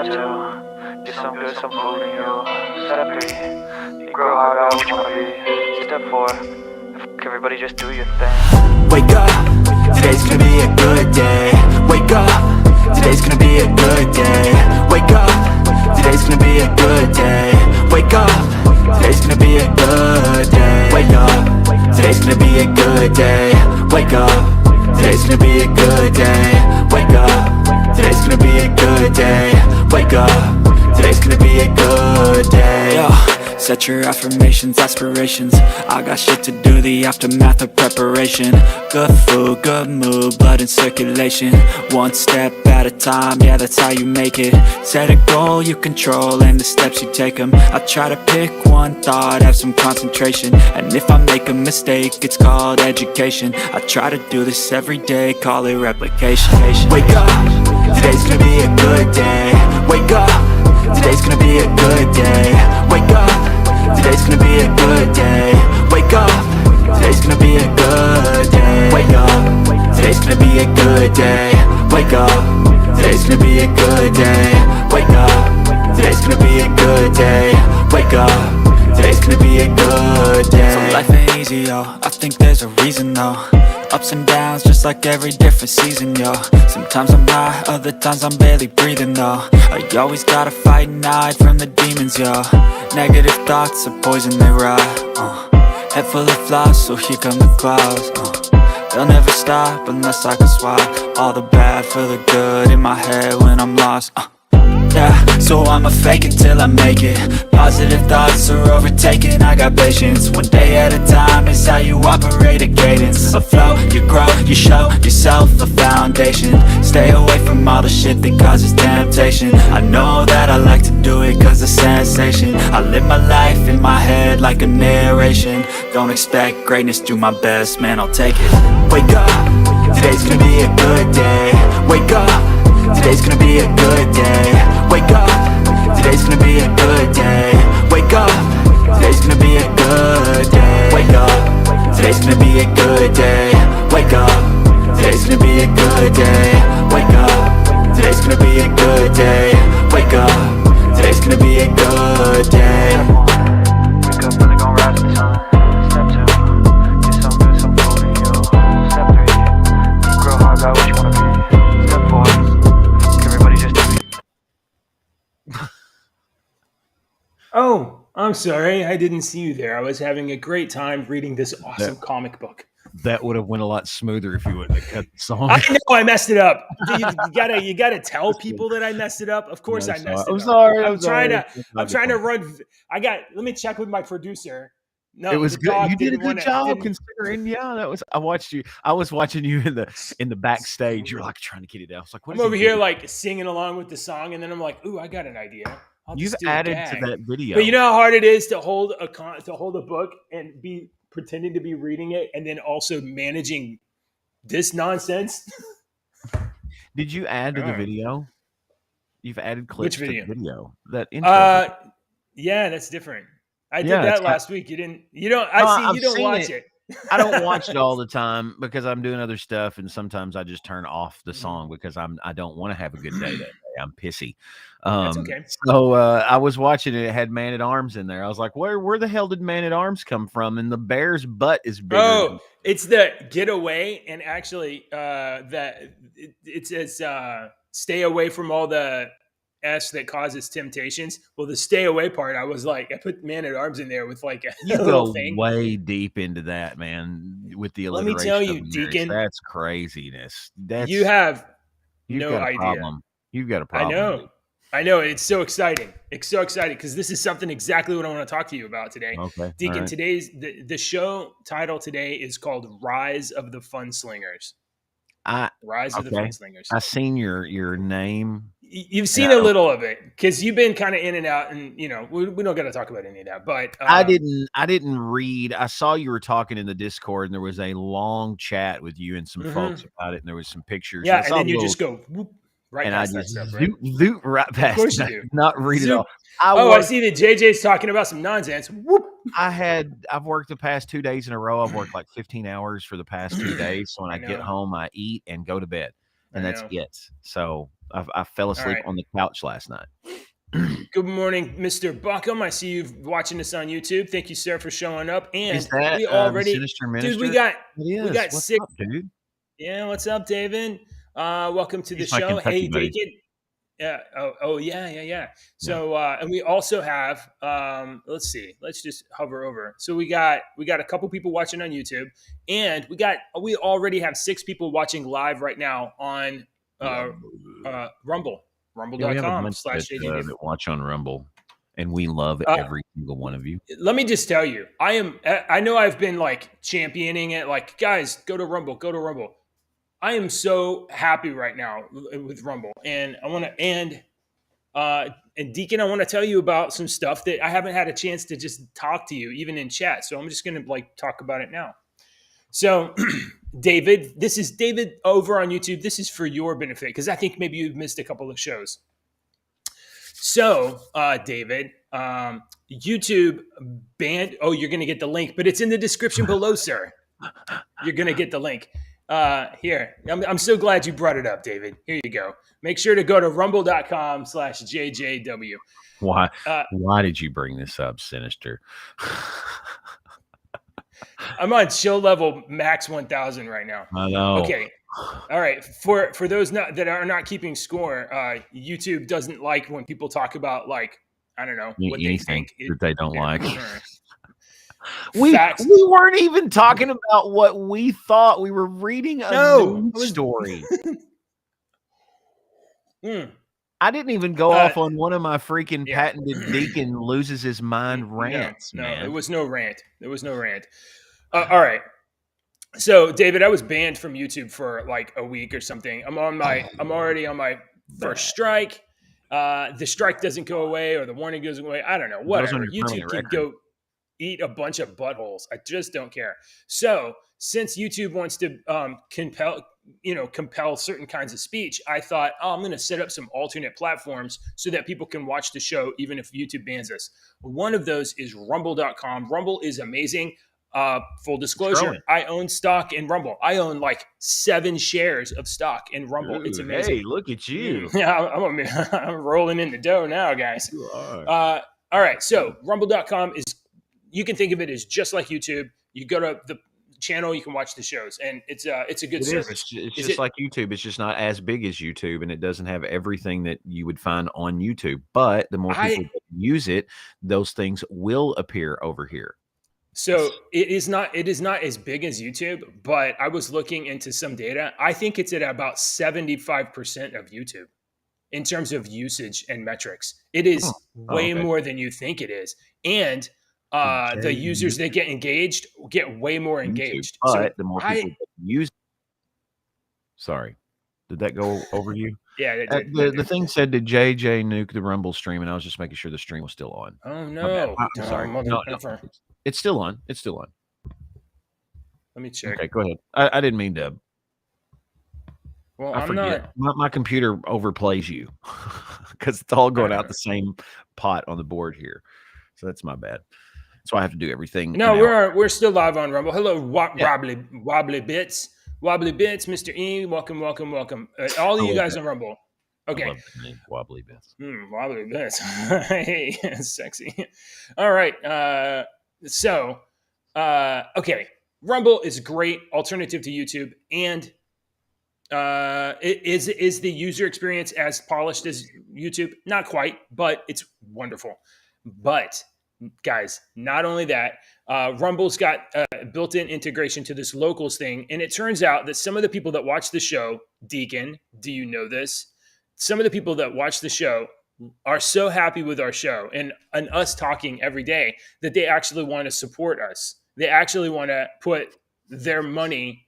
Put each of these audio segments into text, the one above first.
Step 2, get some good, some food in you. Step 3, you grow hard out what you wanna be. Step 4, everybody just do your thing. Wake up, today's gonna be a good day. Wake up, today's gonna be a good day. Wake up, today's gonna be a good day. Wake up, today's gonna be a good day. Wake up, today's gonna be a good day. Wake up, today's gonna be a good day. Wake up, today's gonna be a good day. Wake up, today's gonna be a good day. Yo, set your affirmations, aspirations. I got shit to do, the aftermath of preparation. Good food, good mood, blood in circulation. One step at a time, yeah, that's how you make it. Set a goal you control and the steps you take them. I try to pick one thought, have some concentration. And if I make a mistake, it's called education. I try to do this every day, call it replication. Wake up, today's gonna be a good day. Wake up, today's gonna be a good day. Wake up, today's gonna be a good day. Wake up, today's gonna be a good day. Wake up, today's gonna be a good day. Wake up, today's gonna be a good day. Wake up, today's gonna be a good day. Wake up, today's gonna be a good day. So life ain't easy, yo, I think there's a reason though. Ups and downs, just like every different season, yo. Sometimes I'm high, other times I'm barely breathing, though. I always gotta fight and hide from the demons, yo. Negative thoughts are poison, they rot. Head full of flies, so here come the clouds. They'll never stop unless I can swap all the bad for the good in my head when I'm lost. Yeah, so I'ma fake it till I make it. Positive thoughts are overtaken, I got patience. One day at a time is how you operate a cadence. A flow, you grow, you show yourself a foundation. Stay away from all the shit that causes temptation. I know that I like to do it cause it's sensation. I live my life in my head like a narration. Don't expect greatness, do my best, man, I'll take it. Wake up, today's gonna be a good day. Wake up, today's gonna be a good day. Wake up, today's gonna be a good day. Wake up, today's gonna be a good day. Wake up, today's gonna be a good day. Wake up, today's gonna be a good day. Wake up, today's gonna be a good day. Wake up, today's gonna be a good day. Wake up when they gon' rise with the sun. Step 2, get some good, some food in you. Step 3, you grow hard about what you wanna be. Step 4, everybody just do it. Oh, I'm sorry. I didn't see you there. I was having a great time reading this awesome comic book. That would have went a lot smoother if you wouldn't have cut the song. I know I messed it up. You gotta tell people that I messed it up. Of course I messed it up. I'm sorry. I'm trying to run. Let me check with my producer. No, it was good. You did a good job didn't. considering. Yeah, that was. I watched you. I was watching you in the backstage. You're like trying to get it down. I was like, what I'm over here like singing along with the song, and then I'm like, ooh, I got an idea. You've added to that video. But you know how hard it is to hold a book and be pretending to be reading it, and then also managing this nonsense. Did you add to the video? You've added clips to the video. That intro. Yeah, that's different. I did that last week. You don't watch it. I don't watch it all the time because I'm doing other stuff, and sometimes I just turn off the song because I don't want to have a good day that day. I'm pissy. That's okay. So I was watching it. It had Man at Arms in there. I was like, where the hell did Man at Arms come from? And the bear's butt is bigger. Oh, it's the getaway, and actually, it says stay away from all the S that causes temptations. Well, the stay away part, I was like, I put Man at Arms in there with like a you little go thing. Way deep into that, man. With the alliteration. Let me tell you, Deacon, that's craziness. You have no got a idea. Problem. You've got a problem. I know. It's so exciting. It's so exciting because this is something exactly what I want to talk to you about today. Okay, Deacon, right. today's the show title today is called "Rise of the FUNSLINGERS." Rise of the FUNSLINGERS. I seen your name. You've seen a little of it because you've been kind of in and out, and we don't got to talk about any of that. But I didn't read. I saw you were talking in the Discord, and there was a long chat with you and some folks about it, and there was some pictures. Yeah, and then you just go whoop, right and past I that just stuff, right? zoot right past. Of course you do. Not read it all. I see that JJ's talking about some nonsense. Whoop. I've worked the past 2 days in a row. I've worked like 15 hours for the past 2 days. So when I get home, I eat and go to bed. and I that's know. it. So I fell asleep right. on the couch last night. Good morning, Mr. Buckham. I see you watching us on YouTube. Thank you, sir, for showing up. Is And that we the already, sinister dude, minister? It we is. got What's 6. up, dude? Yeah, what's up, David? Welcome to the He's my show. Kentucky Hey, buddy. Deacon. Yeah. Oh, yeah. Yeah. So, and we also have, let's see, let's just hover over. So we got a couple people watching on YouTube, and we already have 6 people watching live right now on Rumble, Yeah, we have a rumble.com bunch slash JJW. that watch on Rumble, and we love Uh, every single one of you. Let me just tell you, I know I've been like championing it, like, guys, go to Rumble, go to Rumble. I am so happy right now with Rumble, and I want to and Deacon, I want to tell you about some stuff that I haven't had a chance to just talk to you, even in chat. So I'm just going to like talk about it now. So, David, this is David over on YouTube. This is for your benefit because I think maybe you've missed a couple of shows. So, David, YouTube banned. Oh, you're going to get the link, but it's in the description below, sir. You're going to get the link. Here, I'm so glad you brought it up, David. Here you go. Make sure to go to rumble.com/JJW. Why did you bring this up, Sinister? I'm on chill level max 1000 right now. I know. Okay. All right. For those that are not keeping score, YouTube doesn't like when people talk about, like, I don't know, what they think that they don't like. We weren't even talking about what we thought. We were reading a news story. I didn't even go off on one of my freaking patented Deacon loses his mind rants, man. No, there was no rant. All right. So, David, I was banned from YouTube for like a week or something. I'm already on my first strike. The strike doesn't go away, or the warning goes away. I don't know. Whatever. YouTube can go eat a bunch of buttholes. I just don't care. So, since YouTube wants to compel certain kinds of speech, I thought, I'm going to set up some alternate platforms so that people can watch the show even if YouTube bans us. One of those is rumble.com. Rumble is amazing. Full disclosure, I own stock in Rumble. I own like 7 shares of stock in Rumble. Ooh, it's amazing. Hey, look at you. Yeah, I'm rolling in the dough now, guys. You are. All right. So rumble.com you can think of it as just like YouTube. You go to the channel, you can watch the shows, and it's a good service. It's just like YouTube. It's just not as big as YouTube, and it doesn't have everything that you would find on YouTube. But the more people use it, those things will appear over here. So it is not as big as YouTube, but I was looking into some data. I think it's at about 75% of YouTube in terms of usage and metrics. It is way more than you think it is. And the users that get engaged get way more engaged. But so the more people use. Sorry, did that go over you? Yeah. The thing said, did JJ nuke the Rumble stream? And I was just making sure the stream was still on. Oh, no. Sorry. No. It's still on. Let me check. Okay, go ahead. I didn't mean to. Well, I forget. My computer overplays you because it's all going out the same pot on the board here. So that's my bad. So I have to do everything. No, we're still live on Rumble. Hello, wobbly bits, Mr. E. Welcome. All of you guys on Rumble. Okay. Wobbly bits. Wobbly bits. Hey, sexy. All right. Okay. Rumble is a great alternative to YouTube, and is the user experience as polished as YouTube? Not quite, but it's wonderful. But guys, not only that, Rumble's got built-in integration to this locals thing, and it turns out that some of the people that watch the show, Deacon, do you know this? Some of the people that watch the show are so happy with our show and us talking every day that they actually want to support us. They actually want to put their money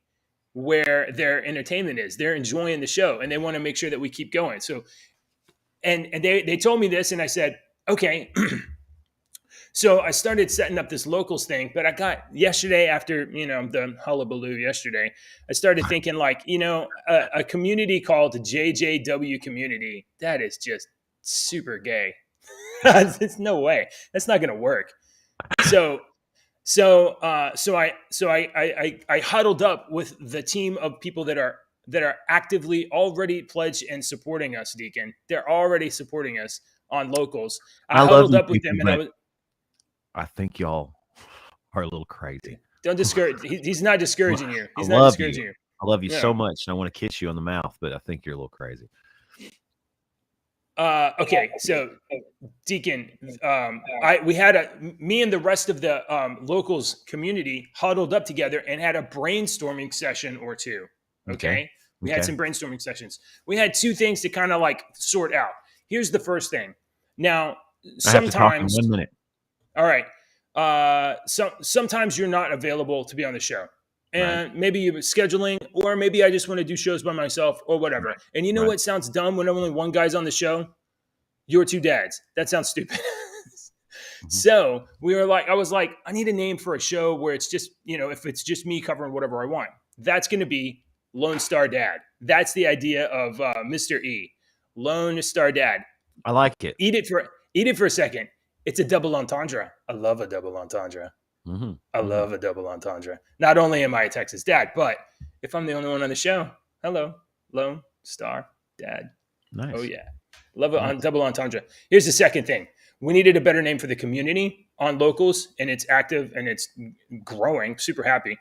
where their entertainment is. They're enjoying the show, and they want to make sure that we keep going. So, and they told me this, and I said, okay. So I started setting up this locals thing, but I got yesterday after, the hullabaloo yesterday, I started thinking like, a community called JJW community, that is just super gay. There's no way. That's not going to work. So I huddled up with the team of people that are that are actively already pledged and supporting us, Deacon. They're already supporting us on locals. I love huddled you up with people, them, and but I think y'all are a little crazy. don't discourage. He's not discouraging you. He's I not love discouraging you. you. I love you Yeah. so much, and I want to kiss you on the mouth, but I think you're a little crazy. Okay, so Deacon, we had me and the rest of the locals community huddled up together and had a brainstorming session or two. Okay, we had some brainstorming sessions. We had two things to kind of like sort out. Here's the first thing. Now, I have to talk in sometimes, 1 minute. all right, sometimes you're not available to be on the show. And maybe you're scheduling, or maybe I just want to do shows by myself or whatever. Right. And you know what sounds dumb when only one guy's on the show? Your two dads. That sounds stupid. So I was like, I need a name for a show where it's just, if it's just me covering whatever I want. That's going to be Lone Star Dad. That's the idea of Mr. E. Lone Star Dad. I like it. Eat it for a second. It's a double entendre. I love a double entendre. Mm-hmm. I love a double entendre. Not only am I a Texas dad, but if I'm the only one on the show, hello, Lone Star Dad. Nice. Oh, yeah. Love it on double entendre. Here's the second thing. We needed a better name for the community on locals, and it's active and it's growing. Super happy.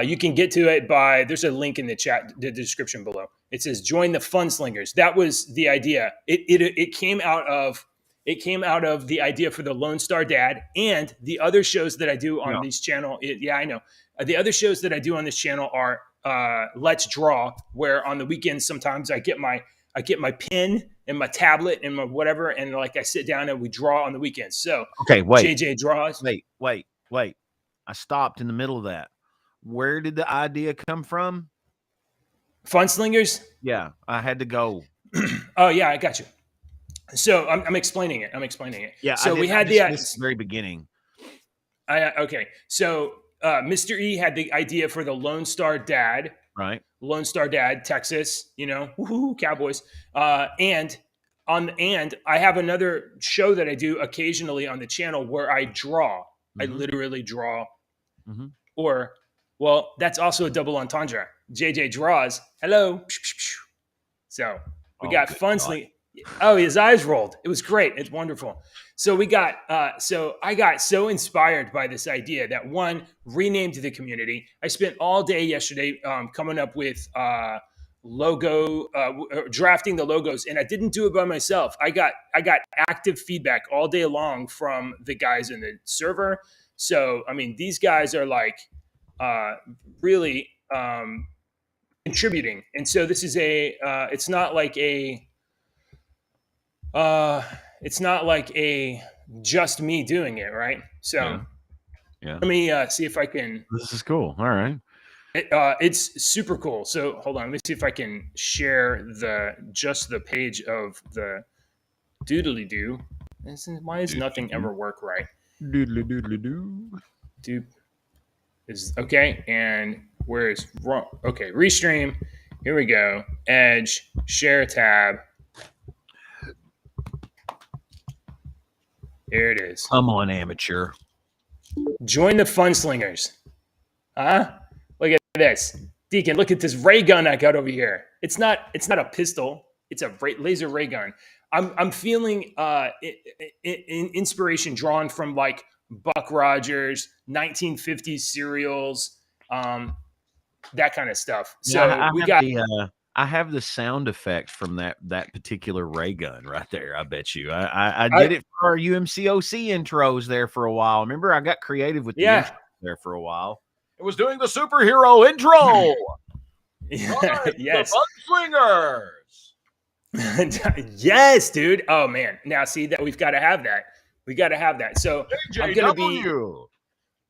You can get to it there's a link in the chat, the description below. It says join the FUNSLINGERS. That was the idea. It came out of the idea for the Lone Star Dad and the other shows that I do on this channel. I know. The other shows that I do on this channel are Let's Draw, where on the weekends sometimes I get my pen and my tablet and my whatever, and like I sit down and we draw on the weekends. So okay, wait. JJ draws. Wait. I stopped in the middle of that. Where did the idea come from? FUNSLINGERS? Yeah, I had to go. Oh yeah, I got you. So I'm explaining it. Yeah. So we had the very beginning. Okay. So Mr. E had the idea for the Lone Star Dad. Right. Lone Star Dad, Texas, woohoo, Cowboys. And I have another show that I do occasionally on the channel where I draw. Mm-hmm. I literally draw. Mm-hmm. Well, that's also a double entendre. JJ draws. Hello. So we got FUNSLINGERS. Oh, his eyes rolled. It was great. It's wonderful. So I got so inspired by this idea that one renamed the community. I spent all day yesterday coming up with logo, drafting the logos, and I didn't do it by myself. I got active feedback all day long from the guys in the server. So I mean, these guys are like really contributing, and so this is it's not like a just me doing it, right? So yeah. Let me see if I can. This is cool. All right. It's super cool. So hold on. Let me see if I can share the page of the doodly doo. Why does nothing ever work right? Doodly doodly doo. Doop is okay. And where is wrong? Okay, restream. Here we go. Edge, share tab. Here it is. Come on, amateur. Join the FUNSLINGERS. Huh? Look at this. Deacon, look at this ray gun I got over here. It's not a pistol. It's a laser ray gun. I'm feeling inspiration drawn from like Buck Rogers, 1950s serials, that kind of stuff. So I have the sound effect from that particular ray gun right there. I bet you. I did it for our UMCOC intros there for a while. Remember, I got creative with the intro there for a while. It was doing the superhero intro. Yes. The FUNSLINGERS. Yes, dude. Oh man. Now see that we've got to have that. We got to have that. So I'm gonna be.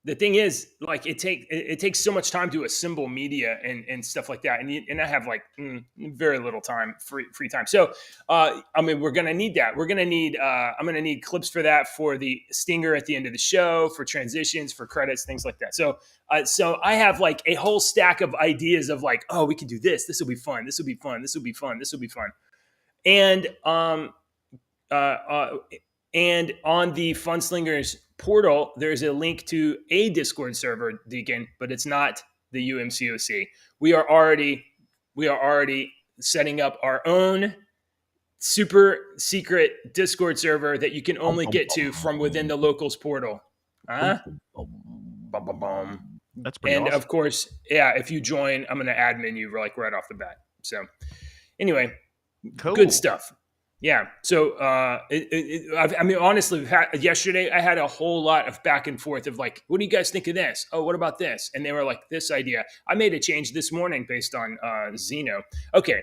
The thing is, like, it takes so much time to assemble media and stuff like that, and I have like very little time, free time. So, I mean, we're gonna need that. We're gonna need. I'm gonna need clips for that, for the stinger at the end of the show, for transitions, for credits, things like that. So I have like a whole stack of ideas of like, oh, we can do this. This will be fun. This will be fun. This will be fun. This will be fun. And and on the FUNSLINGERS portal, there's a link to a Discord server, Deacon, but it's not the UMCOC. We are already we are already setting up our own super secret Discord server that you can only get to from within the locals portal. Huh? Bum, bum, bum. That's pretty And awesome. of course, yeah, if you join, I'm going to admin you like right off the bat. So anyway, Cool. good stuff. Yeah. So, I mean, honestly, yesterday I had a whole lot of back and forth of like, what do you guys think of this? Oh, what about this? And they were like, this idea. I made a change this morning based on Zeno. Okay.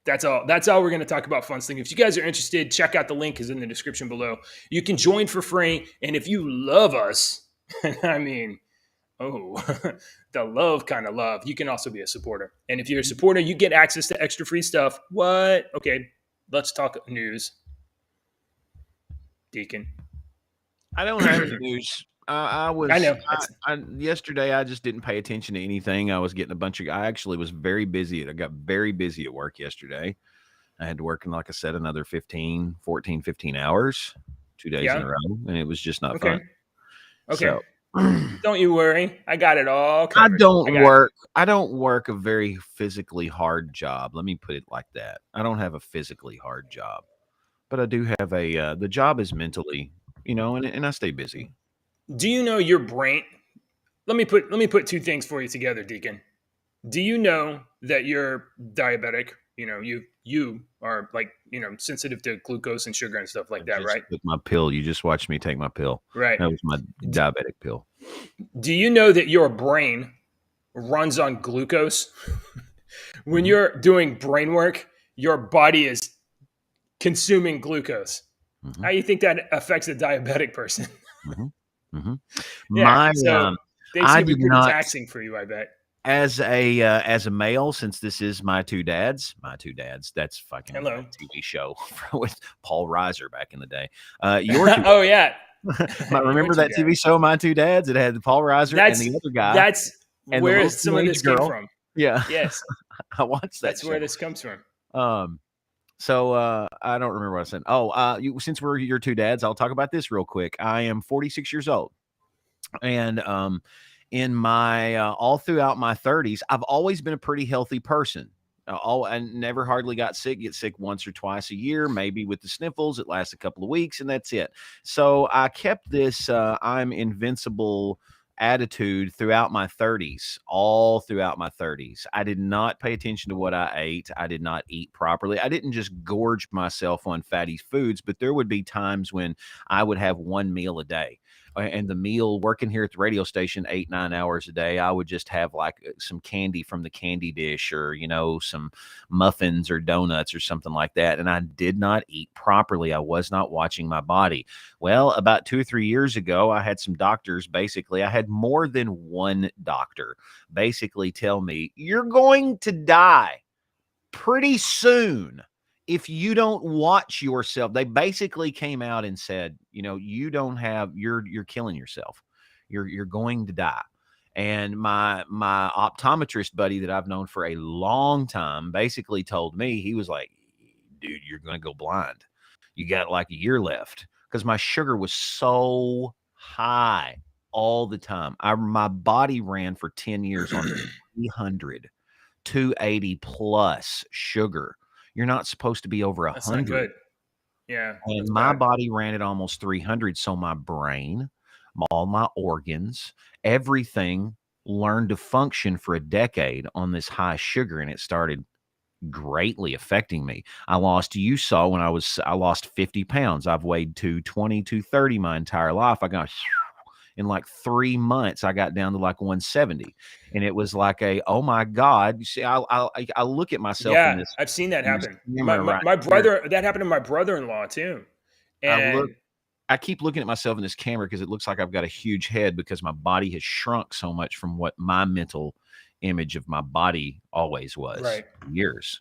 That's all we're going to talk about FunSling. If you guys are interested, check out the link is in the description below. You can join for free. And if you love us, I mean, the love kind of love, you can also be a supporter. And if you're a supporter, you get access to extra free stuff. What? Okay, let's talk news. Deacon. I don't have any news. I know. Yesterday, I just didn't pay attention to anything. I was getting a bunch of. I actually was very busy. I got very busy at work yesterday. I had to work in, like I said, another 15 hours, 2 days in a row, and it was just not fun. Okay. So, don't you worry. I got it all covered. I don't work a very physically hard job. Let me put it like that. I don't have a physically hard job, but I do have a. The job is mentally, and I stay busy. Do you know your brain? Let me put two things for you together, Deacon. Do you know that you're diabetic? You are like, sensitive to glucose and sugar and stuff like that, right? Took my pill. You just watched me take my pill. Right. That was my diabetic pill. Do you know that your brain runs on glucose? When you're doing brain work, your body is consuming glucose. Mm-hmm. How do you think that affects a diabetic person? Mm-hmm. Mm-hmm. Yeah, so basically pretty taxing for you, I bet. As a male, since this is my two dads, that's fucking Hello. TV show with Paul Reiser back in the day. Your two oh yeah, remember that TV show, My Two Dads? It had Paul Reiser and the other guy. That's where some of this came from. Yeah, yes, I watched that. That's where this comes from. So I don't remember what I said. Since we're your two dads, I'll talk about this real quick. I am 46 years old, and in my all throughout my 30s, I've always been a pretty healthy person. I never hardly got sick. Get sick once or twice a year, maybe with the sniffles. It lasts a couple of weeks, and that's it. So I kept this I'm invincible attitude throughout my 30s, all throughout my 30s. I did not pay attention to what I ate. I did not eat properly. I didn't just gorge myself on fatty foods, but there would be times when I would have one meal a day. And the meal, working here at the radio station 8-9 hours a day, I would just have like some candy from the candy dish, or some muffins or donuts or something like that. And I did not eat properly. I was not watching my body. Well, about 2 or 3 years ago, I had some doctors. Basically, I had more than one doctor basically tell me, you're going to die pretty soon if you don't watch yourself. They basically came out and said, you don't have, you're killing yourself. You're going to die. And my optometrist buddy that I've known for a long time basically told me, he was like, dude, you're going to go blind. You got like a year left, because my sugar was so high all the time. My body ran for 10 years on 300, 280 plus sugar. You're not supposed to be over 100. That's not good. Yeah. And my body ran at almost 300. So my brain, all my organs, everything learned to function for a decade on this high sugar, and it started greatly affecting me. You saw when I lost 50 pounds. I've weighed 220, 230 my entire life. I got in like 3 months, I got down to like 170, and it was like oh my God. You see, I look at myself. Yeah, I've seen that happen. My brother, that happened to my brother-in-law too. And I keep looking at myself in this camera because it looks like I've got a huge head, because my body has shrunk so much from what my mental image of my body always was. Right. For years.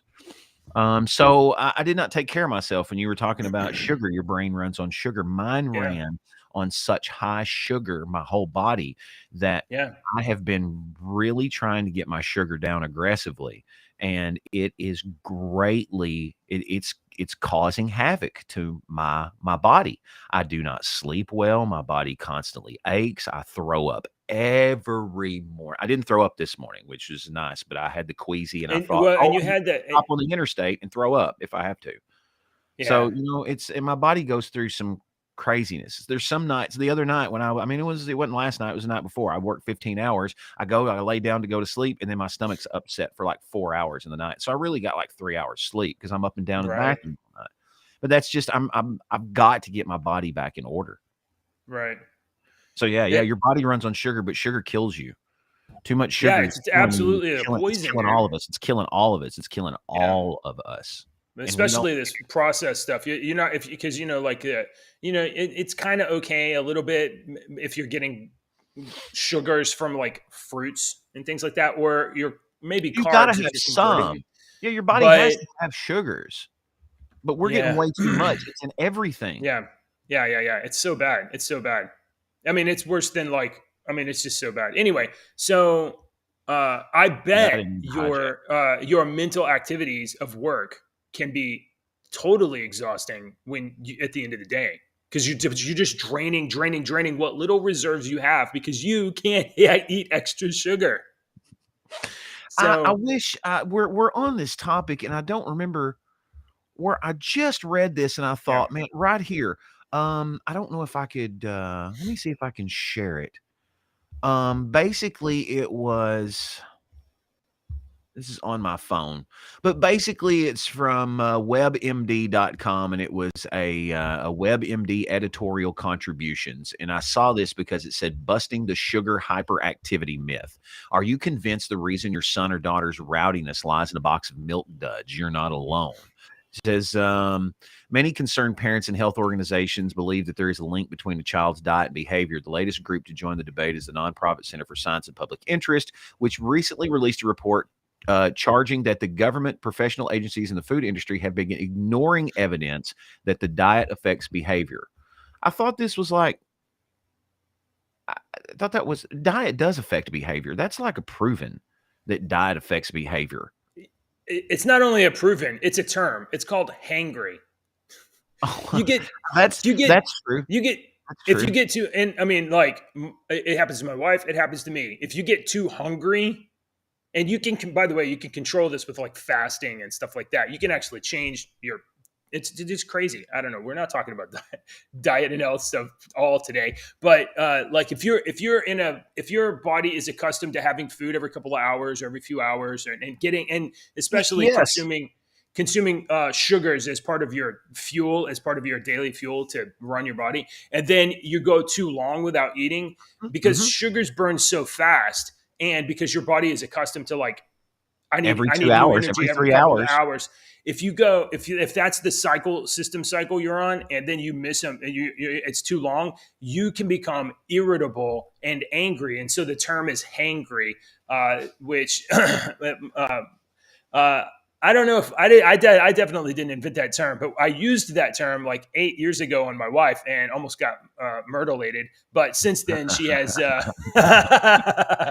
So I did not take care of myself. When you were talking about sugar, your brain runs on sugar. Mine ran on such high sugar, my whole body, that I have been really trying to get my sugar down aggressively, and it is greatly it's causing havoc to my body. I do not sleep well. My body constantly aches. I throw up every morning. I didn't throw up this morning, which was nice, but I had the queasy, and I And thought, well, and oh, you I'm gonna had that. stop on the interstate and throw up if I have to. So, Yeah. it's and my body goes through some craziness. There's some nights. The other night when I mean, it wasn't last night. It was the night before. I worked 15 hours. I lay down to go to sleep, and then my stomach's upset for like 4 hours in the night. So I really got like 3 hours sleep because I'm up and down in the Right. bathroom all night. But that's just I've got to get my body back in order. Right. So yeah, Yeah. your body runs on sugar, but sugar kills you. Too much Yeah, sugar it's is killing you. absolutely a It's poison, killing dude. all of us. It's killing all of us. It's killing Yeah. all of us. And we don't. Especially this processed stuff. You're not because like it's kind of okay a little bit if you're getting sugars from like fruits and things like that, or you're maybe You gotta carbs if have you're converting. some. Yeah, your body has But to have sugars, but we're getting yeah, way too much. It's in everything. yeah. It's so bad. It's so bad. I mean, it's worse than like. I mean, it's just so bad. Anyway, so I Yeah, I bet didn't hijack. your mental activities of work can be totally exhausting when at the end of the day because you're just draining what little reserves you have because you can't eat extra sugar. I So wish we're on this topic, and I don't remember where I just read this, and I yeah, thought, man, right here. I don't know if I could. Let me see if I can share it. Basically, it was. This is on my phone, but basically it's from webmd.com, and it was a WebMD editorial contributions. And I saw this because it said busting the sugar hyperactivity myth. Are you convinced the reason your son or daughter's rowdiness lies in a box of milk duds? You're not alone. It says many concerned parents and health organizations believe that there is a link between a child's diet and behavior. The latest group to join the debate is the nonprofit Center for Science and Public Interest, which recently released a report charging that the government, professional agencies, and the food industry have been ignoring evidence that the diet affects behavior. I thought this was like, I thought that was diet does affect behavior. That's like a proven that diet affects behavior. it's not only a proven; it's a term. It's called hangry. You get that's you get that's true. you get That's if true. you get too and I mean like it happens to my wife. It happens to me. If you get too hungry. And you can, by the way, you can control this with like fasting and stuff like that. You can actually change your. It's crazy. I don't know. We're not talking about diet and health stuff all today, but like if your body is accustomed to having food every couple of hours or every few hours, and especially Yes. consuming sugars as part of your fuel, as part of your daily fuel to run your body, and then you go too long without eating because Mhm. sugars burn so fast. And because your body is accustomed to like, I need Every 2 new hours, energy every every 3 couple of hours. hours. If that's the system cycle you're on, and then you miss them, and it's too long, you can become irritable and angry. And so the term is hangry, which I don't know if I definitely didn't invent that term, but I used that term like 8 years ago on my wife and almost got myrtleated. But since then, she has.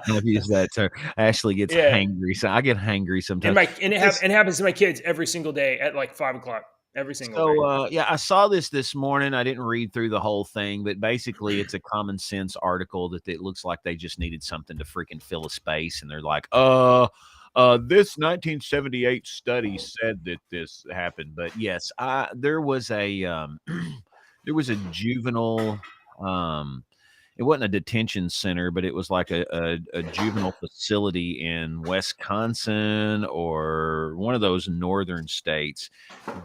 I've used that term. Ashley gets Yeah, hangry, so I get hangry sometimes. it happens to my kids every single day at like 5 o'clock every single day. So, yeah, I saw this morning. I didn't read through the whole thing, but basically, it's a common sense article that it looks like they just needed something to freaking fill a space, and they're like, this 1978 study said that this happened. But yes, there was a there was a juvenile. It wasn't a detention center, but it was like a juvenile facility in Wisconsin or one of those northern states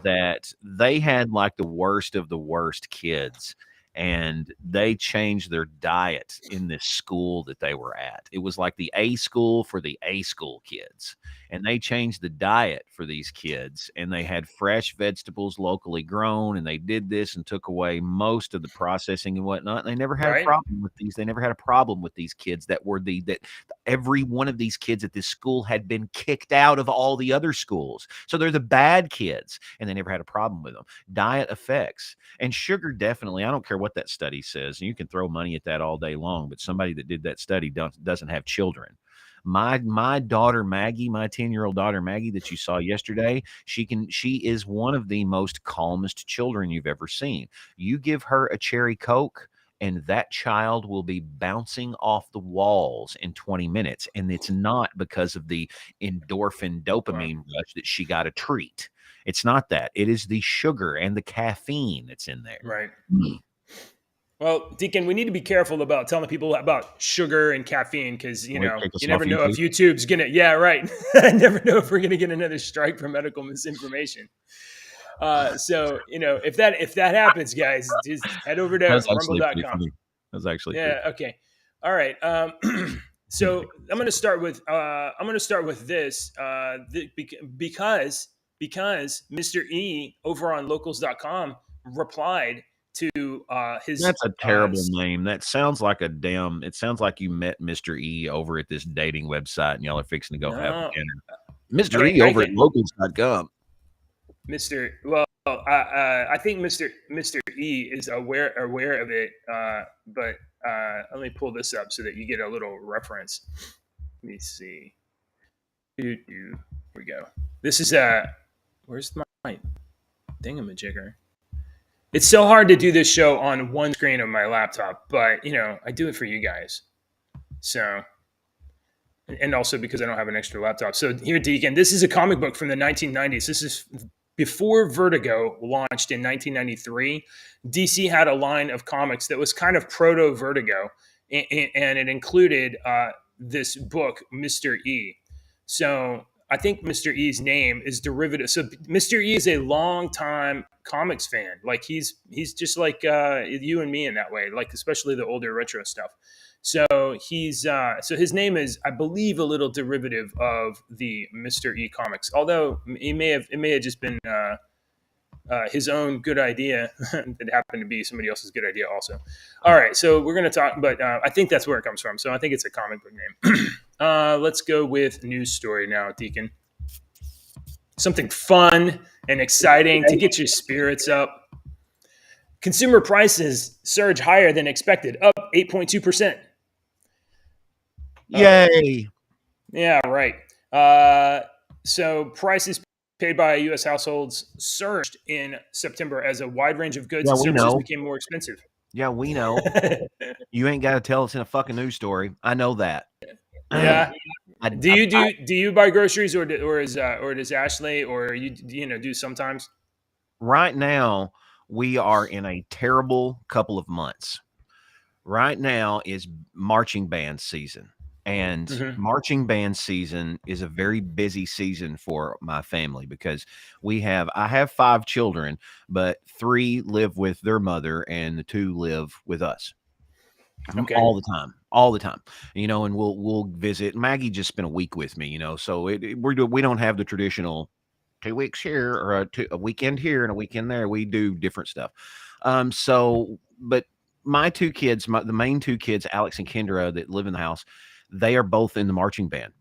that they had like the worst of the worst kids. And they changed their diet in this school that they were at. It was like the A school for the A school kids. And they changed the diet for these kids. And they had fresh vegetables locally grown. And they did this and took away most of the processing and whatnot. And they never had a Right? problem with these. They never had a problem with these kids that every one of these kids at this school had been kicked out of all the other schools. So they're the bad kids. And they never had a problem with them. Diet effects. And sugar definitely, I don't care what that study says. And you can throw money at that all day long, but somebody that did that study doesn't have children. My daughter Maggie, my 10-year-old daughter Maggie that you saw yesterday, she is one of the most calmest children you've ever seen. You give her a cherry Coke and that child will be bouncing off the walls in 20 minutes. And it's not because of the endorphin dopamine rush that she got a treat. It's not that. It is the sugar and the caffeine that's in there. Right. Well, Deacon, we need to be careful about telling people about sugar and caffeine because, you know, you never know if YouTube's going to, yeah, right. I never know if we're going to get another strike for medical misinformation. So, you know, if that happens, guys, just head over to rumble.com. That's actually okay. All right. So I'm going to start with this because Mr. E over on locals.com replied to his. That's a terrible name. That sounds like it sounds like you met Mr. E over at this dating website and y'all are fixing to go have dinner. Mr. E over at locals.com. I think Mr. E is aware of it, but let me pull this up so that you get a little reference. Let me see. Here we go. This is where's my thingamajigger? It's so hard to do this show on one screen of my laptop, but, you know, I do it for you guys. So, and also because I don't have an extra laptop. So here, Deacon, this is a comic book from the 1990s. This is before Vertigo launched in 1993. DC had a line of comics that was kind of proto-Vertigo, and it included this book, Mr. E. So I think Mr. E's name is derivative. So Mr. E is a long-time comics fan. Like he's just like you and me in that way, like especially the older retro stuff. So so his name is, I believe, a little derivative of the Mr. E comics. Although it may have just been his own good idea that happened to be somebody else's good idea also. All right, so we're going to talk, but I think that's where it comes from. So I think it's a comic book name. Let's go with news story now, Deacon. Something fun and exciting to get your spirits up. Consumer prices surge higher than expected, up 8.2%. Yay. Yeah, right. So prices paid by U.S. households surged in September as a wide range of goods and services became more expensive. Yeah, we know. You ain't got to tell us in a fucking news story. I know that. Yeah. Do you buy groceries or does Ashley or you do sometimes? Right now, we are in a terrible couple of months. Right now is marching band season. And marching band season is a very busy season for my family because I have 5 children, but 3 live with their mother and the 2 live with us. Okay. All the time, you know, and we'll visit. Maggie just spent a week with me, you know, so we don't have the traditional 2 weeks here or a weekend here and a weekend there. We do different stuff. But my 2 kids, the main 2 kids, Alex and Kendra, that live in the house, they are both in the marching band.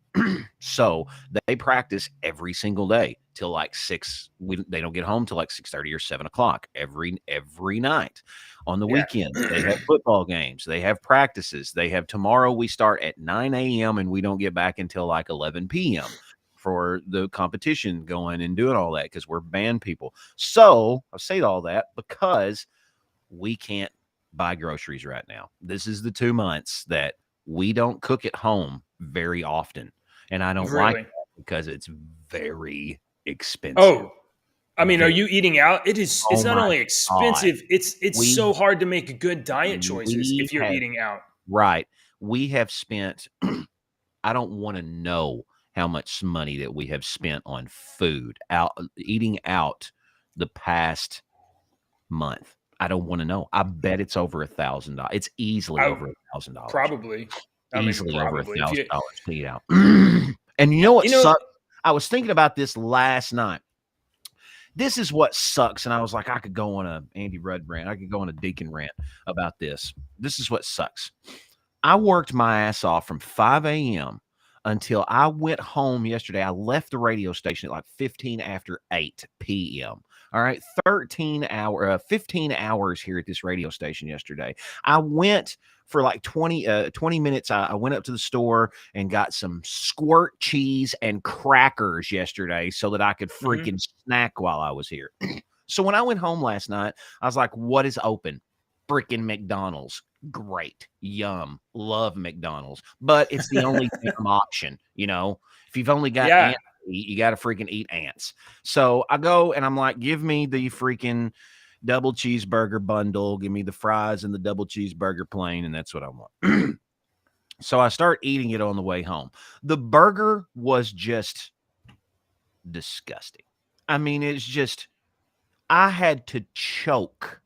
So they practice every single day till like 6. They don't get home till like 6:30 or 7 o'clock every night. On the weekend, they have football games. They have practices. Tomorrow we start at 9 a.m. and we don't get back until like 11 p.m. for the competition going and doing all that because we're band people. So I say all that because we can't buy groceries right now. This is the 2 months that we don't cook at home very often. And I don't like that because it's very expensive. Oh, I mean, are you eating out? It's not only expensive, God. It's so hard to make good diet choices if you're eating out. Right. We have spent, I don't want to know how much money that we have spent on food, eating out the past month. I don't want to know. I bet it's over $1,000. It's easily over $1,000. Probably. Easily over $1,000 to eat out. And you know what sucks? I was thinking about this last night. This is what sucks. And I was like, I could go on a Andy Rudd rant. I could go on a Deacon rant about this. This is what sucks. I worked my ass off from 5 a.m. until I went home yesterday. I left the radio station at like 15 after 8 p.m. All right, 15 hours here at this radio station yesterday. I went for like 20 minutes. I went up to the store and got some squirt cheese and crackers yesterday so that I could freaking snack while I was here. So when I went home last night, I was like, what is open? Freaking McDonald's. Great. Yum. Love McDonald's. But it's the only damn option, you know. If you've only got Yeah. ants to eat, you got to freaking eat ants. So I go and I'm like, give me the freaking double cheeseburger bundle. Give me the fries and the double cheeseburger plain. And that's what I want. So I start eating it on the way home. The burger was just disgusting. I mean, it's just, I had to choke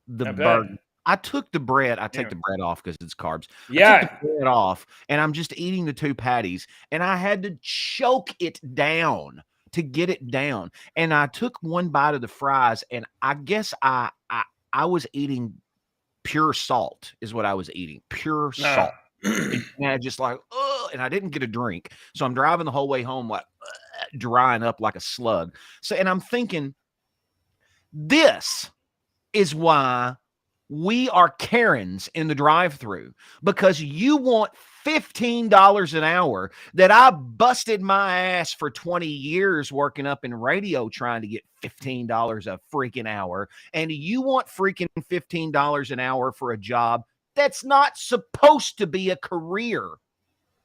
the I bet. burger. I took the bread. I take Yeah. the bread off because it's carbs. I Yeah. took the bread off, and I'm just eating the 2 patties, and I had to choke it down to get it down. And I took one bite of the fries, and I guess I was eating pure salt is what I was eating. Pure salt. And I just like, oh, and I didn't get a drink. So I'm driving the whole way home, like drying up like a slug. So, and I'm thinking, this is why we are Karens in the drive-thru, because you want $15 an hour that I busted my ass for 20 years working up in radio trying to get $15 a freaking hour. And you want freaking $15 an hour for a job that's not supposed to be a career.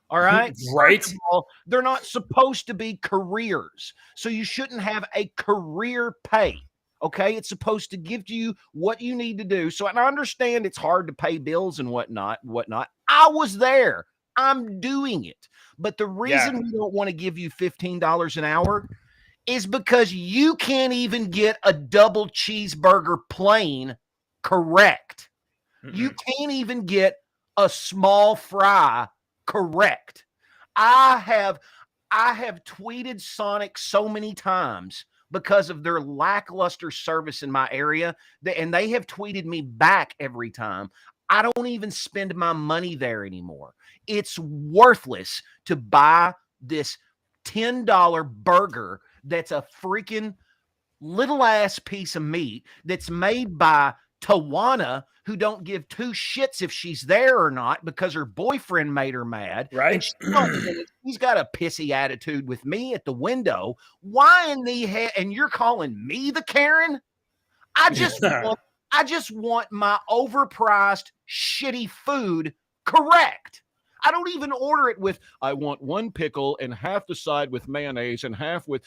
All right. Right. First of all, they're not supposed to be careers. So you shouldn't have a career pay. Okay. It's supposed to give you what you need to do. So, and I understand it's hard to pay bills and whatnot. I was there. I'm doing it. But the reason we don't want to give you $15 an hour is because you can't even get a double cheeseburger plain correct. You can't even get a small fry correct. I have tweeted Sonic so many times because of their lackluster service in my area, and they have tweeted me back every time. I don't even spend my money there anymore. It's worthless to buy this $10 burger that's a freaking little ass piece of meat that's made by Tawana, who don't give 2 shits if she's there or not because her boyfriend made her mad. Right. And she's got a pissy attitude with me at the window. Why in the heck? And you're calling me the Karen? I just want my overpriced shitty food correct. I don't even order it with, I want 1 pickle and half the side with mayonnaise and half with,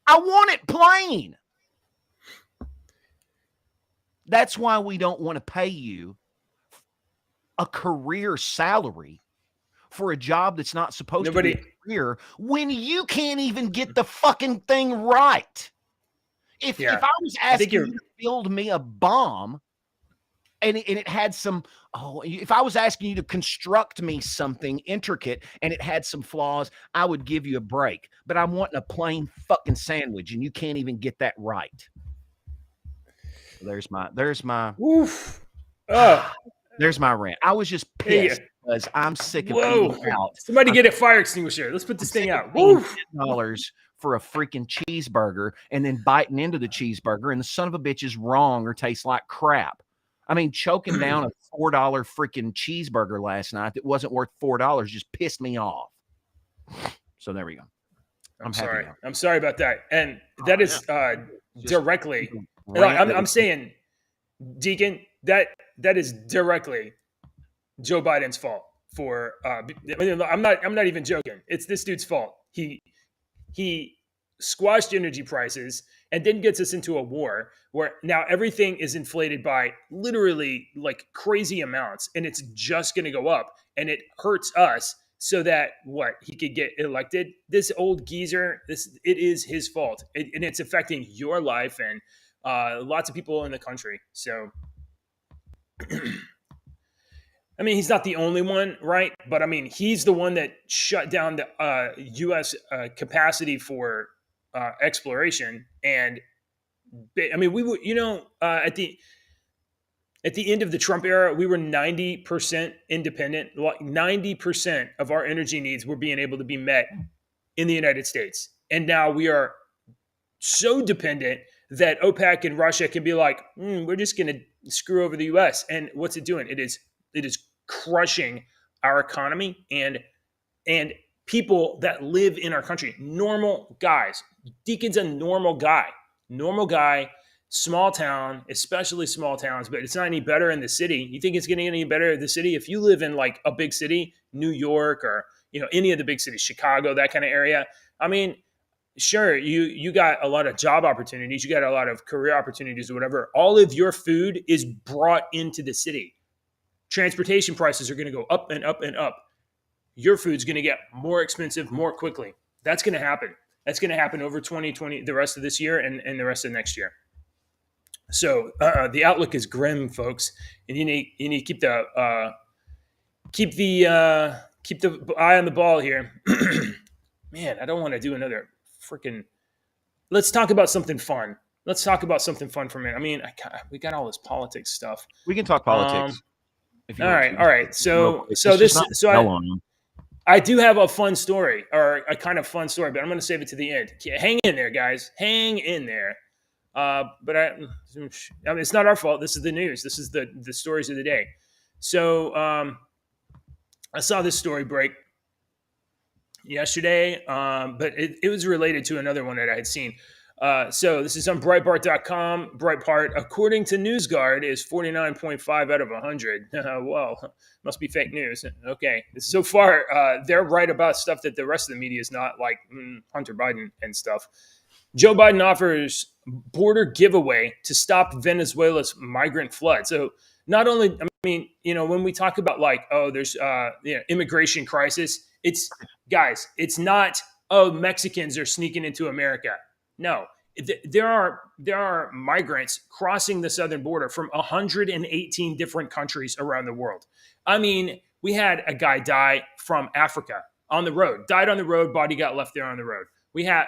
I want it plain. That's why we don't want to pay you a career salary for a job that's not supposed to be a career when you can't even get the fucking thing right. If I was asking you to build me a bomb and it had some, if I was asking you to construct me something intricate and it had some flaws, I would give you a break. But I'm wanting a plain fucking sandwich and you can't even get that right. There's my Oof. There's my rant. I was just pissed because I'm sick of eating out. Somebody get a fire extinguisher. Let's put this thing out. $10 for a freaking cheeseburger and then biting into the cheeseburger and the son of a bitch is wrong or tastes like crap. I mean, choking down a $4 freaking cheeseburger last night that wasn't worth $4 just pissed me off. So there we go. I'm sorry. I'm sorry about that. And that is directly. I'm saying, Deacon, that is directly Joe Biden's fault for I'm not even joking. It's this dude's fault. He squashed energy prices and then gets us into a war where now everything is inflated by literally like crazy amounts and it's just going to go up and it hurts us so that he could get elected. This old geezer, it is his fault and it's affecting your life and lots of people in the country. So, I mean, he's not the only one, right? But I mean, he's the one that shut down the U.S. Capacity for exploration. And I mean, we would, at the end of the Trump era, we were 90% independent. 90% of our energy needs were being able to be met in the United States. And now we are so dependent that OPEC and Russia can be like, we're just going to screw over the U.S. And what's it doing? It is crushing our economy and people that live in our country. Normal guys. Deacon's a normal guy small town, especially small towns, but it's not any better in the city. You think it's getting any better in the city? If you live in like a big city, New York, or any of the big cities, Chicago, that kind of area, I mean, sure, you got a lot of job opportunities, you got a lot of career opportunities or whatever. All of your food is brought into the city. Transportation prices are going to go up and up and up. Your food's going to get more expensive more quickly. That's going to happen. That's going to happen over 2020, the rest of this year and the rest of next year. So the outlook is grim, folks, and you need to keep the eye on the ball here. Man, I don't want to do another freaking. Let's talk about something fun. Let's talk about something fun for a minute. I mean, we got all this politics stuff. We can talk politics. All right. So I do have a fun story, or a kind of fun story, but I'm going to save it to the end. Hang in there, guys. Hang in there. But I mean, it's not our fault. This is the news. This is the stories of the day. So I saw this story break yesterday, but it was related to another one that I had seen. So this is on Breitbart.com. Breitbart, according to NewsGuard, is 49.5 out of 100. Well, must be fake news. Okay. So far, they're right about stuff that the rest of the media is not, like Hunter Biden and stuff. Joe Biden offers border giveaway to stop Venezuela's migrant flood. So not only, I mean, when we talk about like, there's immigration crisis, it's not, Mexicans are sneaking into America. No, there are migrants crossing the southern border from 118 different countries around the world. I mean, we had a guy die from Africa on the road, died on the road, body got left there on the road. We had,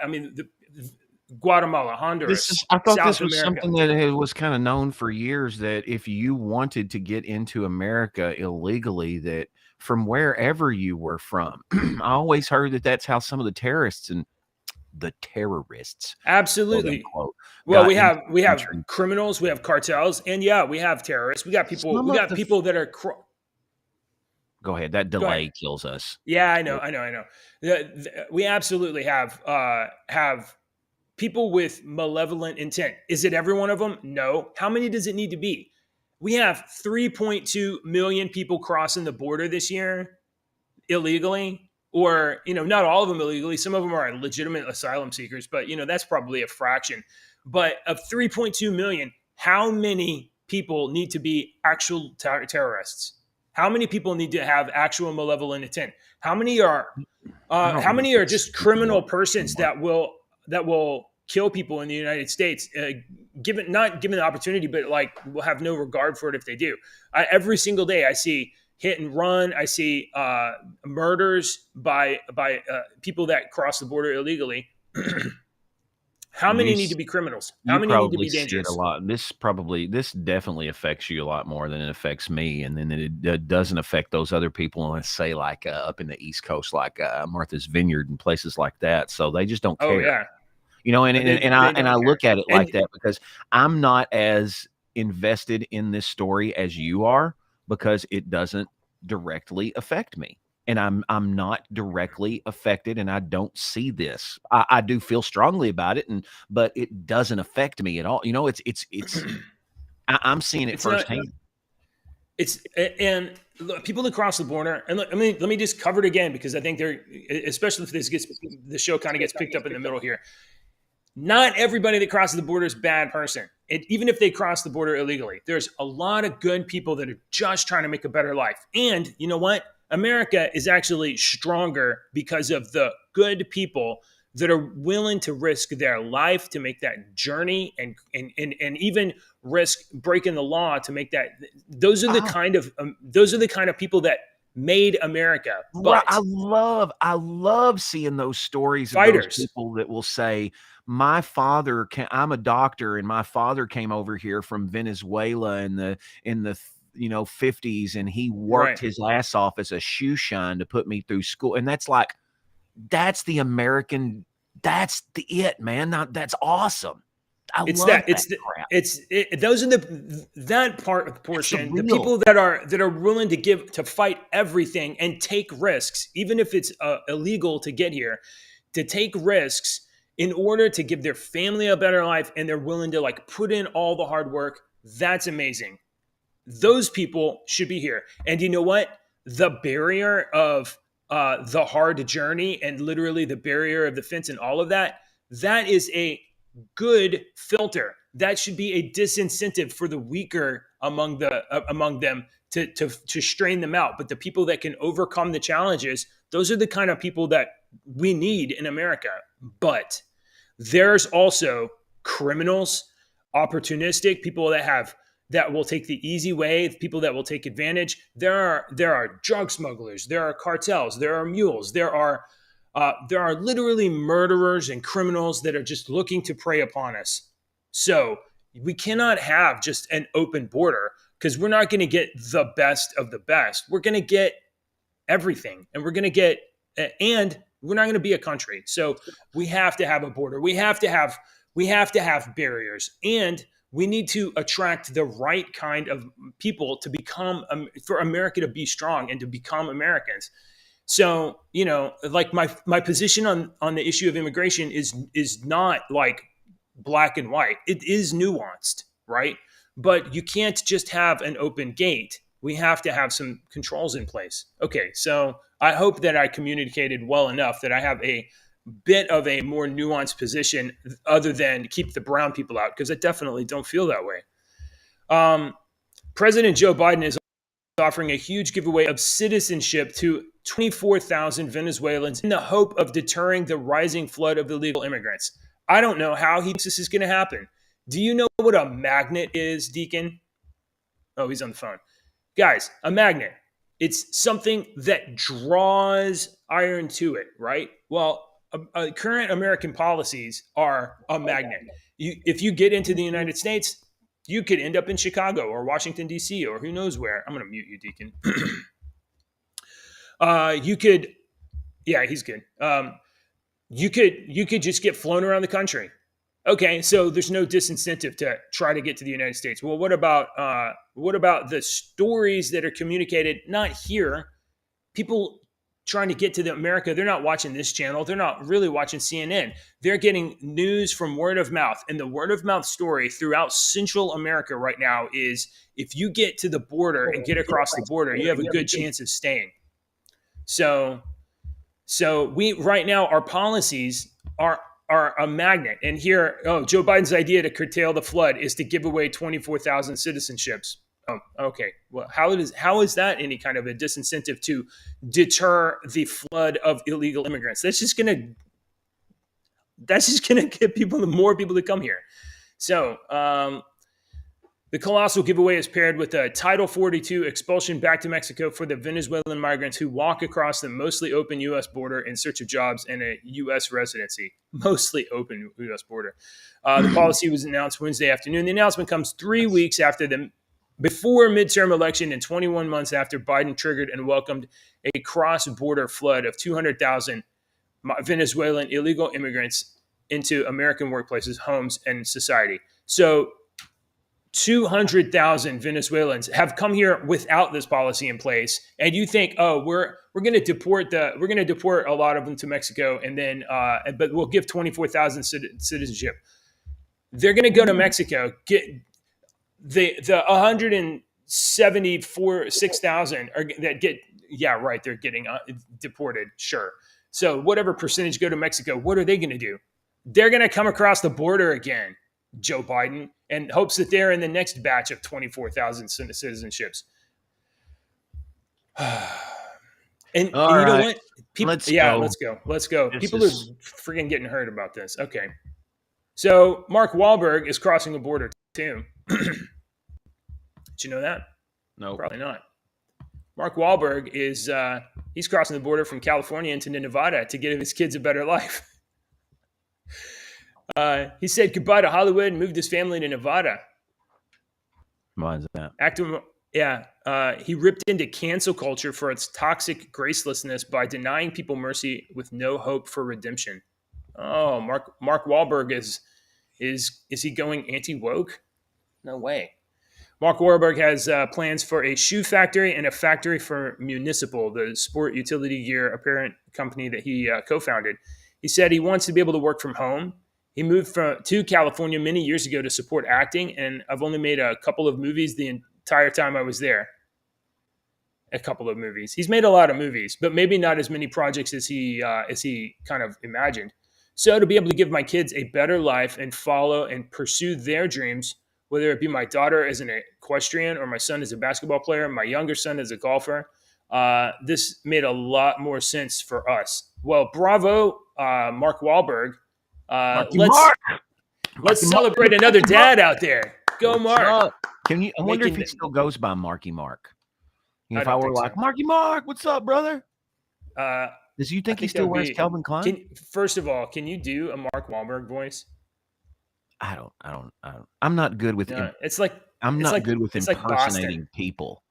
Guatemala, Honduras. I thought South this was America. something that was kind of known for years, that if you wanted to get into America illegally, that from wherever you were from, I always heard that that's how some of the terrorists Absolutely. quote, Well, we have criminals, we have cartels, and we have terrorists. We got people. People that are. Go ahead. That delay kills us. Yeah, I know. We absolutely have people with malevolent intent. Is it every one of them? No. How many does it need to be? We have 3.2 million people crossing the border this year illegally, or, not all of them illegally. Some of them are legitimate asylum seekers, but, that's probably a fraction. But of 3.2 million, how many people need to be actual terrorists? How many people need to have actual malevolent intent? How many are just criminal persons that will kill people in the United States, not given the opportunity, but like will have no regard for it if they do? Every single day I see hit and run. I see murders by people that cross the border illegally. How many need to be criminals? How many need to be dangerous? A lot. This definitely affects you a lot more than it affects me, and then it doesn't affect those other people. Let's say like up in the East Coast, like Martha's Vineyard and places like that. So they just don't care. Oh yeah. And I look at it like that because I'm not as invested in this story as you are, because it doesn't directly affect me. And I'm not directly affected, and I don't see this. I do feel strongly about it, but it doesn't affect me at all. I'm seeing it firsthand. And look, people that cross the border, and look, let me just cover it again, because I think especially if the show kind of gets picked up in the middle here. Not everybody that crosses the border is a bad person. Even if they cross the border illegally, there's a lot of good people that are just trying to make a better life. And you know what? America is actually stronger because of the good people that are willing to risk their life to make that journey, and even risk breaking the law to make that. Those are the kind of people that made America. But I love seeing those stories fighters. Of those people that will say, I'm a doctor, and my father came over here from Venezuela in the 50s, and he worked his ass off as a shoe shine to put me through school. And that's the American, that's it, man. That's awesome. Those are that portion, the people that are willing to fight everything and take risks, even if it's illegal to get here, to take risks in order to give their family a better life, and they're willing to like put in all the hard work. That's amazing. Those people should be here. And you know what? The barrier of the hard journey and literally the barrier of the fence and all of that, that is a good filter. That should be a disincentive for the weaker among them to strain them out. But the people that can overcome the challenges, those are the kind of people that we need in America. But there's also criminals, opportunistic people that will take the easy way, people that will take advantage. There are drug smugglers, there are cartels, there are mules, there are literally murderers and criminals that are just looking to prey upon us. So we cannot have just an open border, because we're not going to get the best of the best. We're going to get everything, and we're not going to be a country. So we have to have a border. We have to have barriers, and we need to attract the right kind of people to become, for America to be strong and to become Americans. So, like my position on the issue of immigration is not like black and white. It is nuanced, right? But you can't just have an open gate. We have to have some controls in place. Okay, so I hope that I communicated well enough that I have a bit of a more nuanced position other than keep the brown people out, because I definitely don't feel that way. President Joe Biden is offering a huge giveaway of citizenship to 24,000 Venezuelans in the hope of deterring the rising flood of illegal immigrants. I don't know how he thinks this is going to happen. Do you know what a magnet is, Deacon? Oh, he's on the phone. Guys, a magnet. It's something that draws iron to it, right? Well, current American policies are a magnet. If you get into the United States, you could end up in Chicago or Washington, D.C., or who knows where. I'm going to mute you, Deacon. You could, yeah, he's good. You could just get flown around the country. Okay, so there's no disincentive to try to get to the United States. Well, what about the stories that are communicated not here? People trying to get to America, they're not watching this channel. They're not really watching CNN. They're getting news from word of mouth. And the word of mouth story throughout Central America right now is, if you get to the border and get across the border, you have a good chance of staying. So we right now, our policies are a magnet. And here, Joe Biden's idea to curtail the flood is to give away 24,000 citizenships. Oh, okay. Well, how is that any kind of a disincentive to deter the flood of illegal immigrants? That's just gonna get more people to come here. So the colossal giveaway is paired with a Title 42 expulsion back to Mexico for the Venezuelan migrants who walk across the mostly open U.S. border in search of jobs and a U.S. residency. Mostly open U.S. border. The policy was announced Wednesday afternoon. The announcement comes 3 weeks before midterm election and 21 months after Biden triggered and welcomed a cross-border flood of 200,000 Venezuelan illegal immigrants into American workplaces, homes, and society. So 200,000 Venezuelans have come here without this policy in place, and you think, we're going to deport a lot of them to Mexico, and then but we'll give 24,000 citizenship. They're going to go to Mexico, get the 174,600 that get, yeah, right, they're getting deported, sure. So whatever percentage go to Mexico, what are they going to do? They're going to come across the border again, Joe Biden, and hopes that they're in the next batch of 24,000 citizenships. And you know what? Let's go. People are freaking getting hurt about this. Okay. So Mark Wahlberg is crossing the border too. Did you know that? No, probably not. Mark Wahlberg is he's crossing the border from California into Nevada to give his kids a better life. He said goodbye to Hollywood and moved his family to Nevada. Why is that? He ripped into cancel culture for its toxic gracelessness by denying people mercy with no hope for redemption. Oh, Mark Wahlberg is he going anti-woke? No way. Mark Wahlberg has plans for a shoe factory and a factory for Municipal, the sport utility gear apparent company that he co-founded. He said he wants to be able to work from home. He moved to California many years ago to support acting, and I've only made a couple of movies the entire time I was there. A couple of movies. He's made a lot of movies, but maybe not as many projects as he kind of imagined. So to be able to give my kids a better life and follow and pursue their dreams, whether it be my daughter as an equestrian or my son as a basketball player, my younger son as a golfer, this made a lot more sense for us. Well, bravo, Mark Wahlberg. Let's celebrate another dad out there. Go, Mark. Can you? I wonder if he still goes by Marky Mark. If I were like, Marky Mark, what's up, brother? Does you think he still wears Calvin Klein? First of all, can you do a Mark Wahlberg voice? I don't. I'm not good with. I'm not good with impersonating people.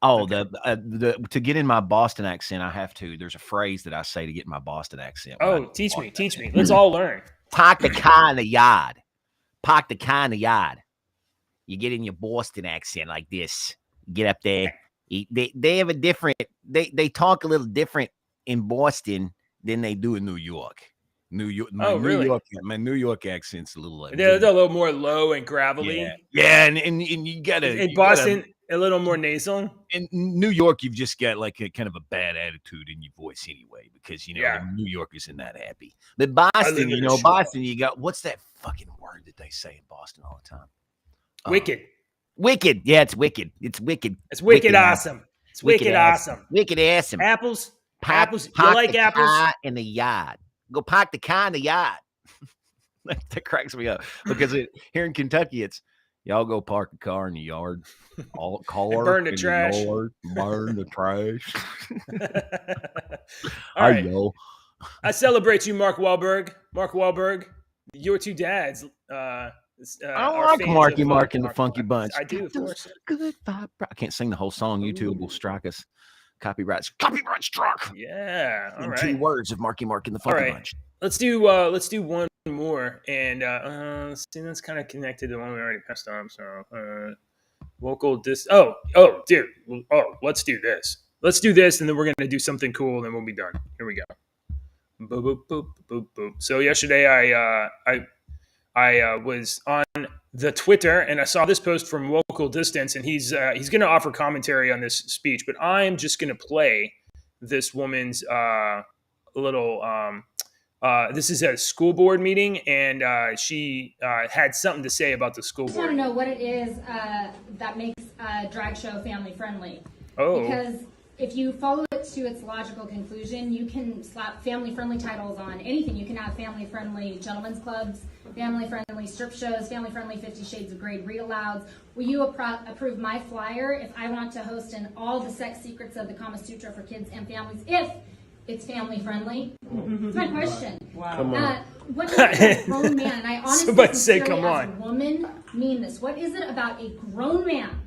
Oh, okay. To get in my Boston accent, I have to. There's a phrase that I say to get in my Boston accent. Oh, teach me. Let's all learn. Park the car in the yard. Park the car in the yard. You get in your Boston accent like this. Get up there. They have a different. They talk a little different in Boston than they do in New York. New York. My New York accent's a little. They're a little more low and gravelly. Yeah, and you gotta. In Boston, a little more nasal. In New York, you've just got like a kind of a bad attitude in your voice anyway, because New York isn't that happy. But Boston, Boston, you got what's that fucking word that they say in Boston all the time? Wicked. Wicked. Yeah, it's wicked. It's wicked. It's wicked awesome. It's wicked awesome. Wicked awesome. Apples. Park you like the apples? Car in the yard. Go park the car in the yard. That cracks me up because here in Kentucky, it's y'all go park the car in the yard. All car burn the trash. Burn the trash. All right. I celebrate you, Mark Wahlberg. Mark Wahlberg, your two dads. I like Marky Mark and the Funky Bunch. I do, of course. Good vibe. I can't sing the whole song. YouTube will strike us. Copyright struck. Yeah. All right. 2 words of Marky Mark and the Funky Bunch. Let's do one more, and see, that's kind of connected to the one we already passed on. So, local dude. Let's do this. Let's do this, and then we're gonna do something cool, and then we'll be done. Here we go. Boop boop boop boop boop. So yesterday, I was on the Twitter and I saw this post from Local Distance, and he's going to offer commentary on this speech, but I'm just going to play this woman's little. This is a school board meeting, and she had something to say about the school board. I just want to know what it is that makes a drag show family friendly. Oh, because if you follow it to its logical conclusion, you can slap family-friendly titles on anything. You can have family-friendly gentlemen's clubs, family-friendly strip shows, family-friendly 50 Shades of Grey read-alouds. Will you approve my flyer if I want to host in all the sex secrets of the Kama Sutra for kids and families if it's family-friendly? That's my question. Wow. Come on. What does a grown man, and I honestly Somebody say, sincerely come on. as a woman mean this, what is it about a grown man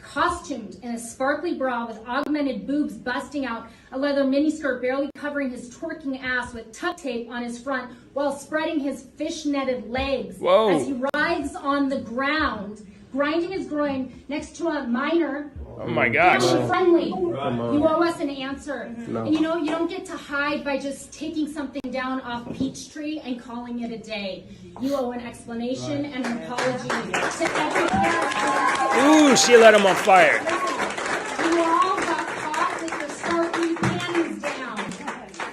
costumed in a sparkly bra with augmented boobs busting out, a leather miniskirt barely covering his twerking ass with tuck tape on his front while spreading his fishnetted legs as he writhes on the ground, grinding his groin next to a minor? Oh my gosh. Friendly. You owe us an answer. No. And you don't get to hide by just taking something down off Peachtree and calling it a day. You owe an explanation and an apology to every parent. Ooh, she let him on fire. You all got caught with your sparkly panties down.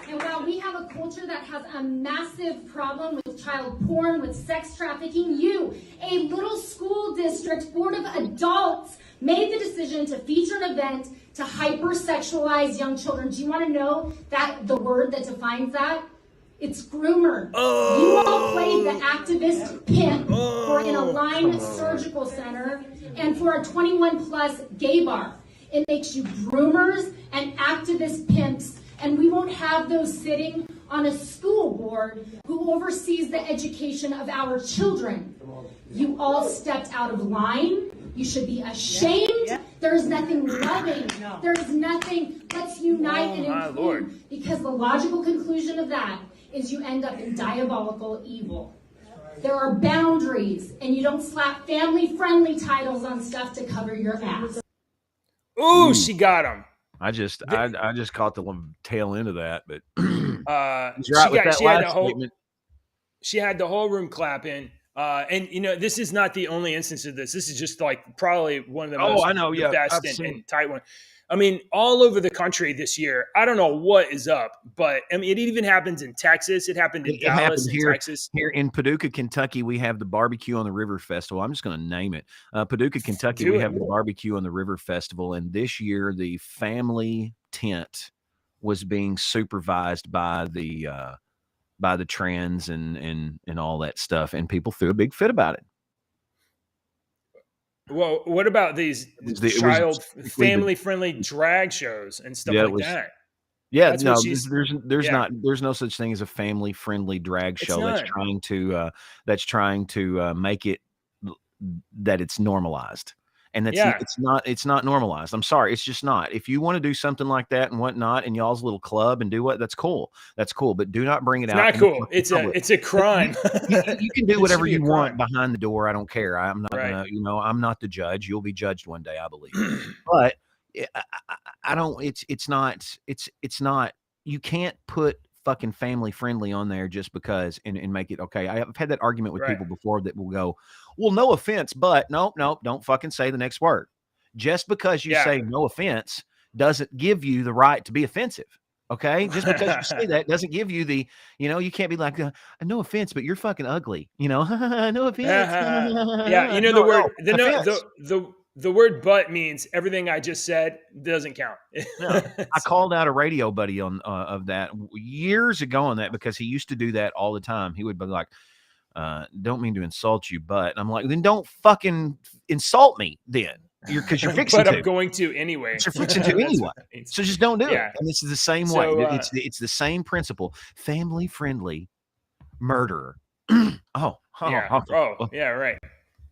And while we have a culture that has a massive problem with child porn, with sex trafficking, you, a little school district board of adults, made the decision to feature an event to hypersexualize young children. Do you want to know that the word that defines that? It's groomer. Oh. You all played the activist pimp for an Align Surgical Center and for a 21-plus gay bar. It makes you groomers and activist pimps, and we won't have those sitting on a school board who oversees the education of our children. You all stepped out of line. You should be ashamed. There is nothing loving. There is nothing. Let's unite and include. Because the logical conclusion of that is you end up in diabolical evil. There are boundaries, and you don't slap family-friendly titles on stuff to cover your ass. Ooh, she got him. I just caught the tail end of that, but He's right with that last statement. She had the whole room clapping. And this is not the only instance of this. This is just like probably one of the most I know, the yeah, best I've seen and tight one. I mean, all over the country this year. I don't know what is up, but I mean, it even happens in Texas. It happened in Dallas and Texas. Here in Paducah, Kentucky, we have the Barbecue on the River Festival. I'm just going to name it. Paducah, Kentucky, we have the Barbecue on the River Festival. And this year, the family tent was being supervised by the trans and all that stuff. And people threw a big fit about it. Well, what about these family-friendly drag shows and stuff like that? Yeah, no, there's no such thing as a family-friendly drag show that's trying to make it that it's normalized. And it's not normalized. I'm sorry, it's just not. If you want to do something like that and whatnot in y'all's little club and do what, that's cool. That's cool. But do not bring it out. Not cool. It's a crime. You can do whatever you want behind the door. I don't care. I'm not gonna, I'm not the judge. You'll be judged one day, I believe. But I don't. It's not. You can't put fucking family friendly on there just because and make it okay. I've had that argument with people before that will go, well, no offense, but no, don't fucking say the next word. Just because you say no offense doesn't give you the right to be offensive. Okay. Just because you say that doesn't give you the, you can't be like, no offense, but you're fucking ugly, no offense. Yeah. The word but means everything I just said doesn't count. I called out a radio buddy on of that years ago on that because he used to do that all the time. He would be like, don't mean to insult you, but I'm like, then don't fucking insult me then. Because you're fixing but to. I'm going to anyway. You're fixing to anyway. So just don't do it. And this is the same way. It's the same principle. Family friendly murderer. Yeah, right.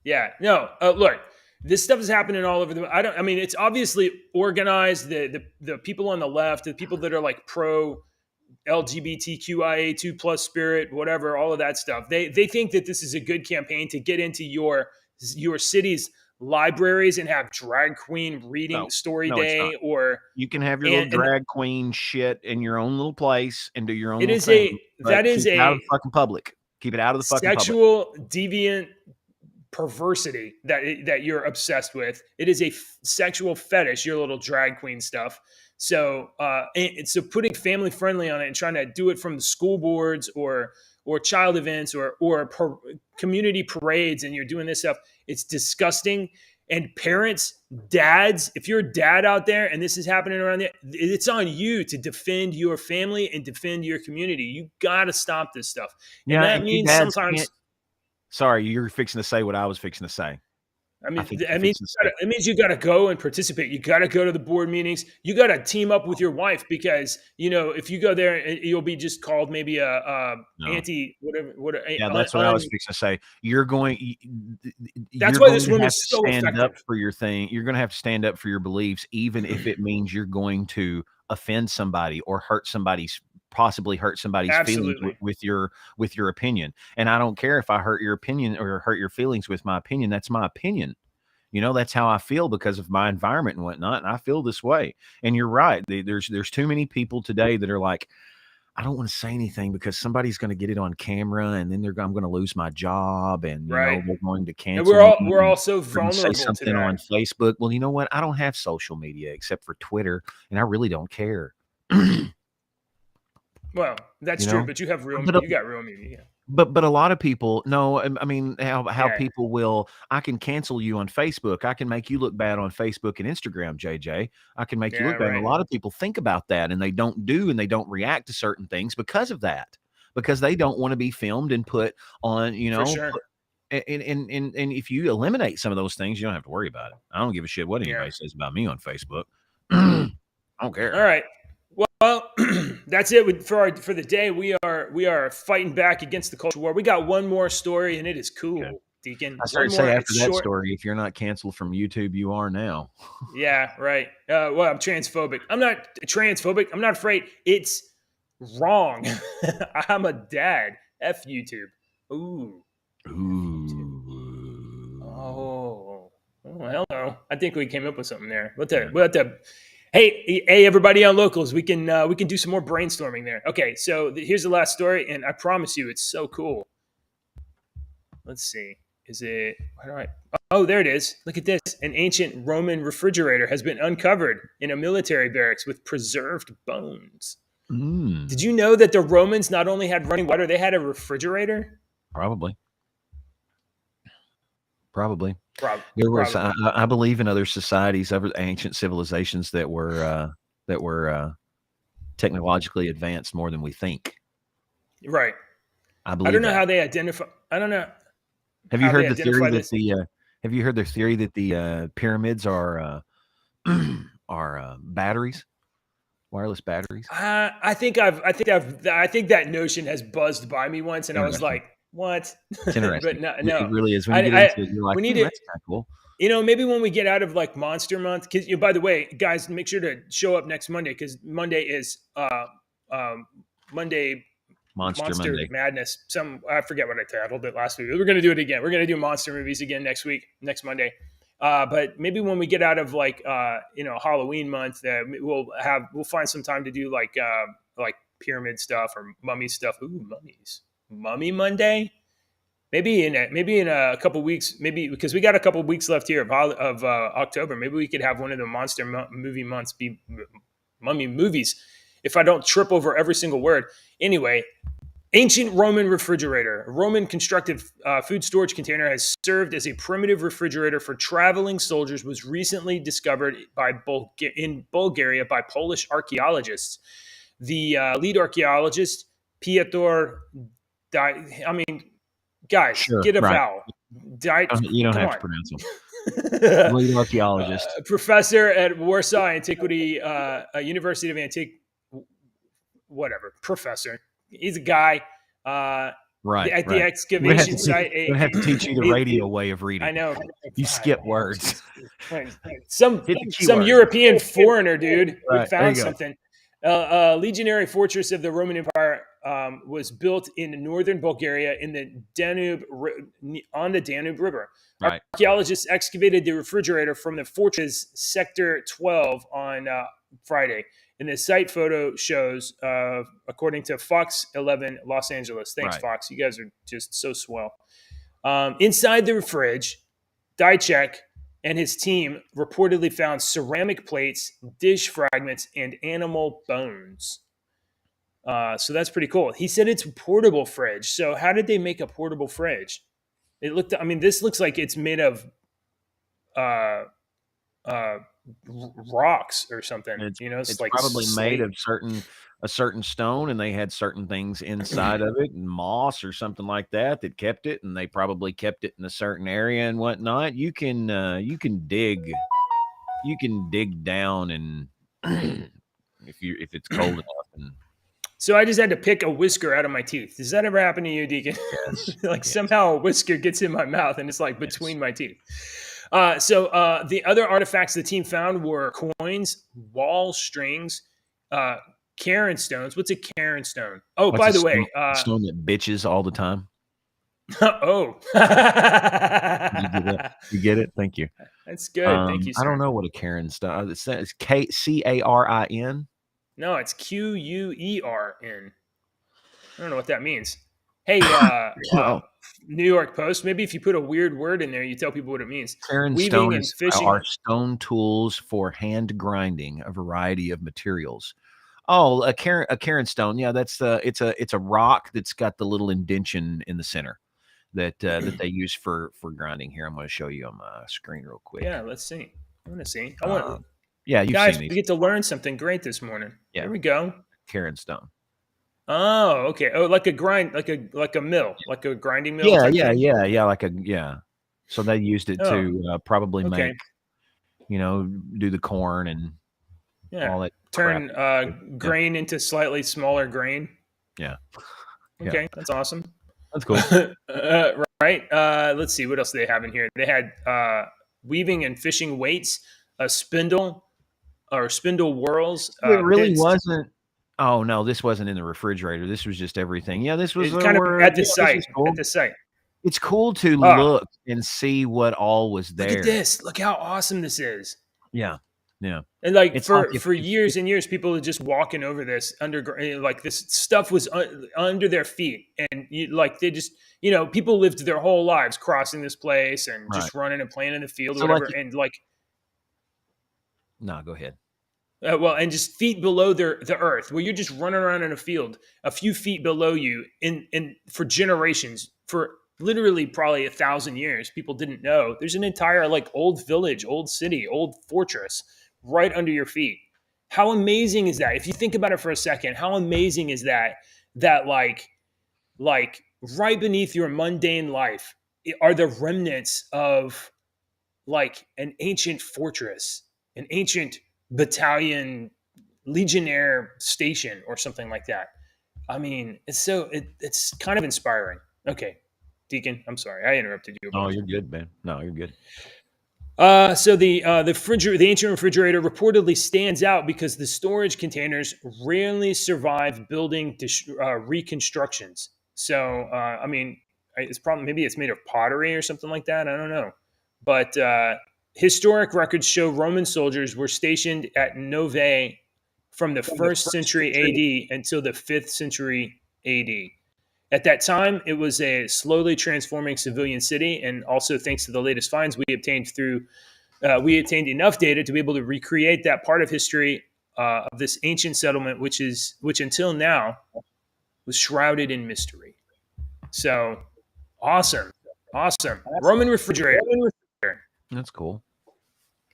Yeah. No, look. This stuff is happening all over it's obviously organized. The people on the left, the people that are like pro LGBTQIA2 plus spirit, whatever, all of that stuff. They think that this is a good campaign to get into your city's libraries and have drag queen reading story day, or you can have your little drag queen shit in your own little place and do your own. It is out of the fucking public. Keep it out of the fucking sexual public. Deviant perversity that you're obsessed with. It is a sexual fetish, your little drag queen stuff. So so putting family friendly on it and trying to do it from the school boards or child events or community parades, and you're doing this stuff, it's disgusting. And parents, dads, if you're a dad out there and this is happening around there, it's on you to defend your family and defend your community. You got to stop this stuff. And that means sometimes. Sorry, you're fixing to say what I was fixing to say. It means you got to go and participate. You got to go to the board meetings. You got to team up with your wife because, if you go there, you'll be just called maybe anti whatever. Yeah, that's what I was fixing to say. That's why this room is so stand effective. Up for your thing. You're going to have to stand up for your beliefs, even if it means you're going to offend somebody or possibly hurt somebody's feelings with your opinion. And I don't care if I hurt your opinion or hurt your feelings with my opinion. That's my opinion. That's how I feel because of my environment and whatnot. And I feel this way. And you're right. There's too many people today that are like, I don't want to say anything because somebody's going to get it on camera and then I'm going to lose my job and they're going to cancel. And we're all so vulnerable say something on Facebook. Well, you know what? I don't have social media except for Twitter, and I really don't care. Well, that's true, but you got real media. But a lot of people how people will. I can cancel you on Facebook. I can make you look bad on Facebook and Instagram, JJ. I can make you look bad. And a lot of people think about that, and they don't react to certain things because of that, because they don't want to be filmed and put on. For sure. And if you eliminate some of those things, you don't have to worry about it. I don't give a shit what anybody says about me on Facebook. I don't care. All right. Well, that's it for the day. We are fighting back against the culture war. We got one more story, and it is cool, okay. Deacon. I started to say after that story, if you're not canceled from YouTube, you are now. Yeah, right. Well, I'm transphobic. I'm not transphobic. I'm not afraid. It's wrong. I'm a dad. F YouTube. Ooh. Oh, hell no. I think we came up with something there. We'll have to Hey, everybody on locals, we can do some more brainstorming there. Okay, so here's the last story, and I promise you, it's so cool. Let's see. Is it? Where do I? Oh, there it is. Look at this. An ancient Roman refrigerator has been uncovered in a military barracks with preserved bones. Did you know that the Romans not only had running water, they had a refrigerator? Probably. There was, I believe, in other societies, other ancient civilizations that were technologically advanced more than we think. Right. I believe. I don't know how they identify. I don't know. Have you heard the theory that Have you heard the theory that the pyramids are batteries, wireless batteries? I think that notion has buzzed by me once, and I was like, "What?" It's interesting. But no, it really is. When you get into it, you're like, that's kind of cool. Maybe when we get out of like Monster Month, because by the way, guys, make sure to show up next Monday, because Monday is Monday. Monster Monday. Madness. I forget what I titled it last week. We're going to do it again. We're going to do monster movies again next Monday. But maybe when we get out of like Halloween month, we'll find some time to do like pyramid stuff or mummy stuff. Ooh, mummies. Mummy Monday. Maybe in a couple weeks. Maybe because we got a couple weeks left here of October. Maybe we could have one of the monster movie months be mummy movies. If I don't trip over every single word. Anyway, ancient Roman refrigerator. A Roman constructed food storage container has served as a primitive refrigerator for traveling soldiers, was recently discovered in Bulgaria by Polish archaeologists. The lead archaeologist, Piotr, guys, sure, get a right. vowel. You don't have to pronounce them. Lead archaeologist. Professor at Warsaw Antiquity, University of whatever, professor. He's a guy. Right. At the excavation site. I have to teach you the radio way of reading. I know. You skip words. Some European foreigner, dude, who found something. A legionary fortress of the Roman Empire was built in northern Bulgaria on the Danube River. Right. Archaeologists excavated the refrigerator from the fortress Sector 12 on Friday. And the site photo shows, according to Fox 11 Los Angeles. Thanks, right. Fox. You guys are just so swell. Inside the fridge, Dijak and his team reportedly found ceramic plates, dish fragments, and animal bones. So that's pretty cool. He said it's a portable fridge. So how did they make a portable fridge? This looks like it's made of rocks or something. It's like probably made of a certain stone, and they had certain things inside of it, and moss or something like that kept it, and they probably kept it in a certain area and whatnot. You can dig down, and if it's cold enough. And so I just had to pick a whisker out of my teeth. Does that ever happen to you, Deacon? Yes. Somehow a whisker gets in my mouth and it's like between my teeth. So the other artifacts the team found were coins, wall strings, Karen stones. What's a Karen stone? Oh, by the way, stone that bitches all the time. Oh, you get it? Thank you. That's good. Thank you, sir. I don't know what a Karen stone is. It's Carin. No, it's Quern. I don't know what that means. Hey, New York Post, maybe if you put a weird word in there, you tell people what it means. Karen stones are stone tools for hand grinding a variety of materials. Oh, a Karen stone. Yeah, that's it's a rock that's got the little indention in the center that they use for grinding. Here, I'm going to show you on my screen real quick. Yeah, let's see. I want to see. Yeah, you've guys, seen these. We get to learn something great this morning. Yeah. Here we go. Karen stone. Oh, okay. Oh, like a grind, like a mill, like a grinding mill. Yeah. So they used it to probably make, do the corn and all that. Turn grain into slightly smaller grain. Yeah. Okay, that's awesome. That's cool. Right. Let's see what else they have in here. They had weaving and fishing weights, a spindle or spindle whorls. It really wasn't. Oh no, this wasn't in the refrigerator. This was just everything. Yeah, this was kind of at the site. Cool. At the site. It's cool to look and see what all was there. Look at this. Look how awesome this is. Yeah. Yeah. And like It's for like if years and years, people were just walking over this underground, like this stuff was under their feet, and like they just, people lived their whole lives crossing this place and right. just running and playing in the field or So whatever, like, and like no, go ahead. and just feet below the earth, where you're just running around in a field a few feet below you, in for generations, for literally probably 1,000 years, people didn't know there's an entire like old village, old city, old fortress right under your feet. How amazing is that? If you think about it for a second, how amazing is that? That like right beneath your mundane life are the remnants of like an ancient fortress, an ancient battalion, legionnaire station, or something like that. I mean, it's kind of inspiring. Okay, Deacon, I'm sorry I interrupted you. Oh, you're good, man. No, you're good. So the ancient refrigerator reportedly stands out because the storage containers rarely survive building reconstructions. So I mean, it's probably, maybe it's made of pottery or something like that. I don't know, but historic records show Roman soldiers were stationed at Novae from the first century AD until the 5th century AD. At that time, it was a slowly transforming civilian city, and also thanks to the latest finds we obtained enough data to be able to recreate that part of history of this ancient settlement, which until now was shrouded in mystery. So awesome. Roman refrigerator. That's cool.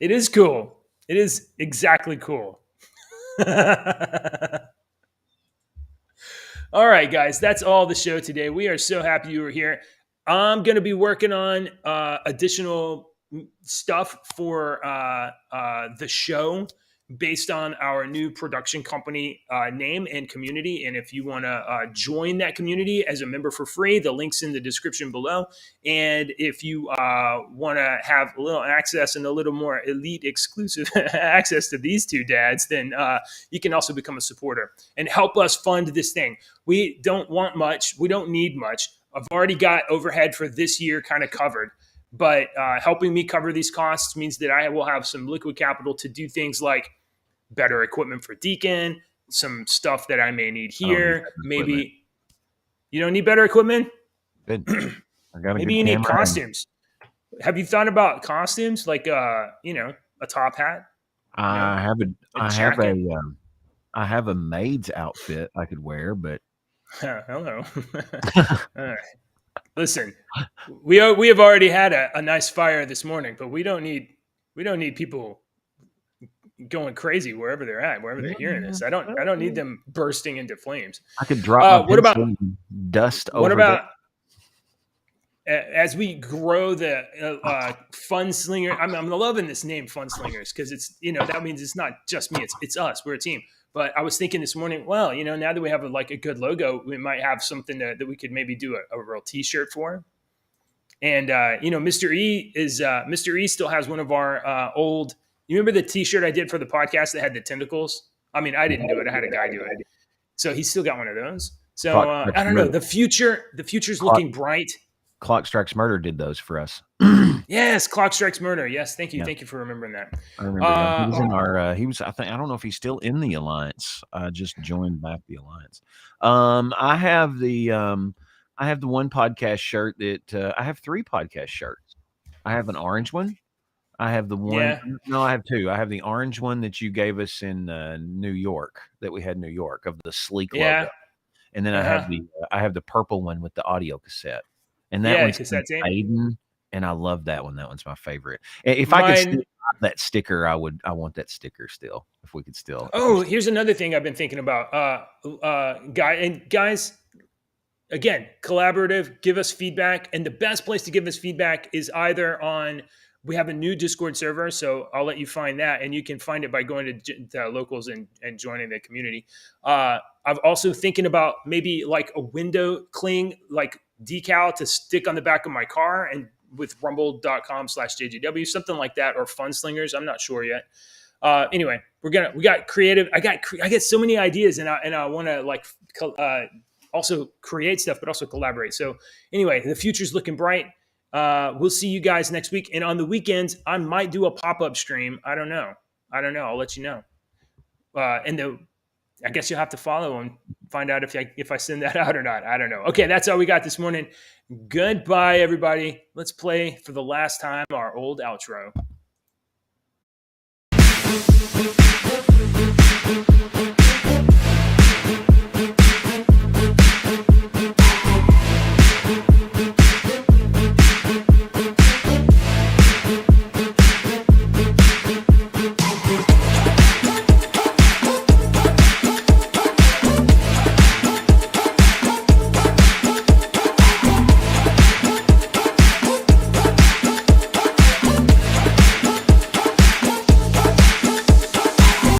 It is cool. It is exactly cool. All right, guys, that's all the show today. We are so happy you were here. I'm going to be working on additional stuff for the show based on our new production company name and community. And if you want to join that community as a member for free, the link's in the description below. And if you want to have a little access and a little more elite exclusive access to these two dads, then you can also become a supporter and help us fund this thing. We don't want much. We don't need much. I've already got overhead for this year kind of covered. But helping me cover these costs means that I will have some liquid capital to do things like better equipment for Deacon, some stuff that I may need here. Maybe you don't need better equipment? Good. I got Maybe you need costumes. Have you thought about costumes, like a top hat? I have a maid's outfit I could wear, but hello. All right. Listen, we have already had a nice fire this morning, but we don't need people going crazy wherever they're at, wherever they're hearing this. I don't need them bursting into flames. I could drop what about dust over. What about as we grow the FUNSLINGER? I'm loving this name, FUNSLINGERS, because it's that means it's not just me, it's us. We're a team. But I was thinking this morning, well, now that we have a good logo, we might have something that we could maybe do a real T-shirt for. And Mr. E still has one of our old. You remember the T-shirt I did for the podcast that had the tentacles? I mean, I didn't do it. I had a guy do it. So he's still got one of those. So I don't know. The future's looking bright. Clock Strikes Murder did those for us. Yes, Clock Strikes Murder. Yes, thank you. Yeah. Thank you for remembering that. I remember him. He was in our I don't know if he's still in the Alliance. I just joined back the Alliance. I have the one podcast shirt that I have 3 podcast shirts. I have an orange one. I have the one. Yeah. No, I have 2. I have the orange one that you gave us in New York, that we had in New York, of the sleek logo. And then I have the purple one with the audio cassette. And that one's Aiden, and I love that one. That one's my favorite. If I could still have that sticker, I want that sticker still, if we could still. Oh, here's another thing I've been thinking about. Guys, again, collaborative, give us feedback. And the best place to give us feedback is either on, we have a new Discord server, so I'll let you find that. And you can find it by going to locals and joining the community. I'm also thinking about maybe like a window cling, like decal to stick on the back of my car, and with rumble.com/JJW, something like that, or FUNSLINGERS. I'm not sure yet. Anyway, we got creative. I get so many ideas, and I want to also create stuff, but also collaborate. So anyway, the future's looking bright. We'll see you guys next week. And on the weekends, I might do a pop-up stream. I don't know. I don't know. I'll let you know. And I guess you'll have to follow and find out if I send that out or not. I don't know. Okay, that's all we got this morning. Goodbye, everybody. Let's play for the last time our old outro.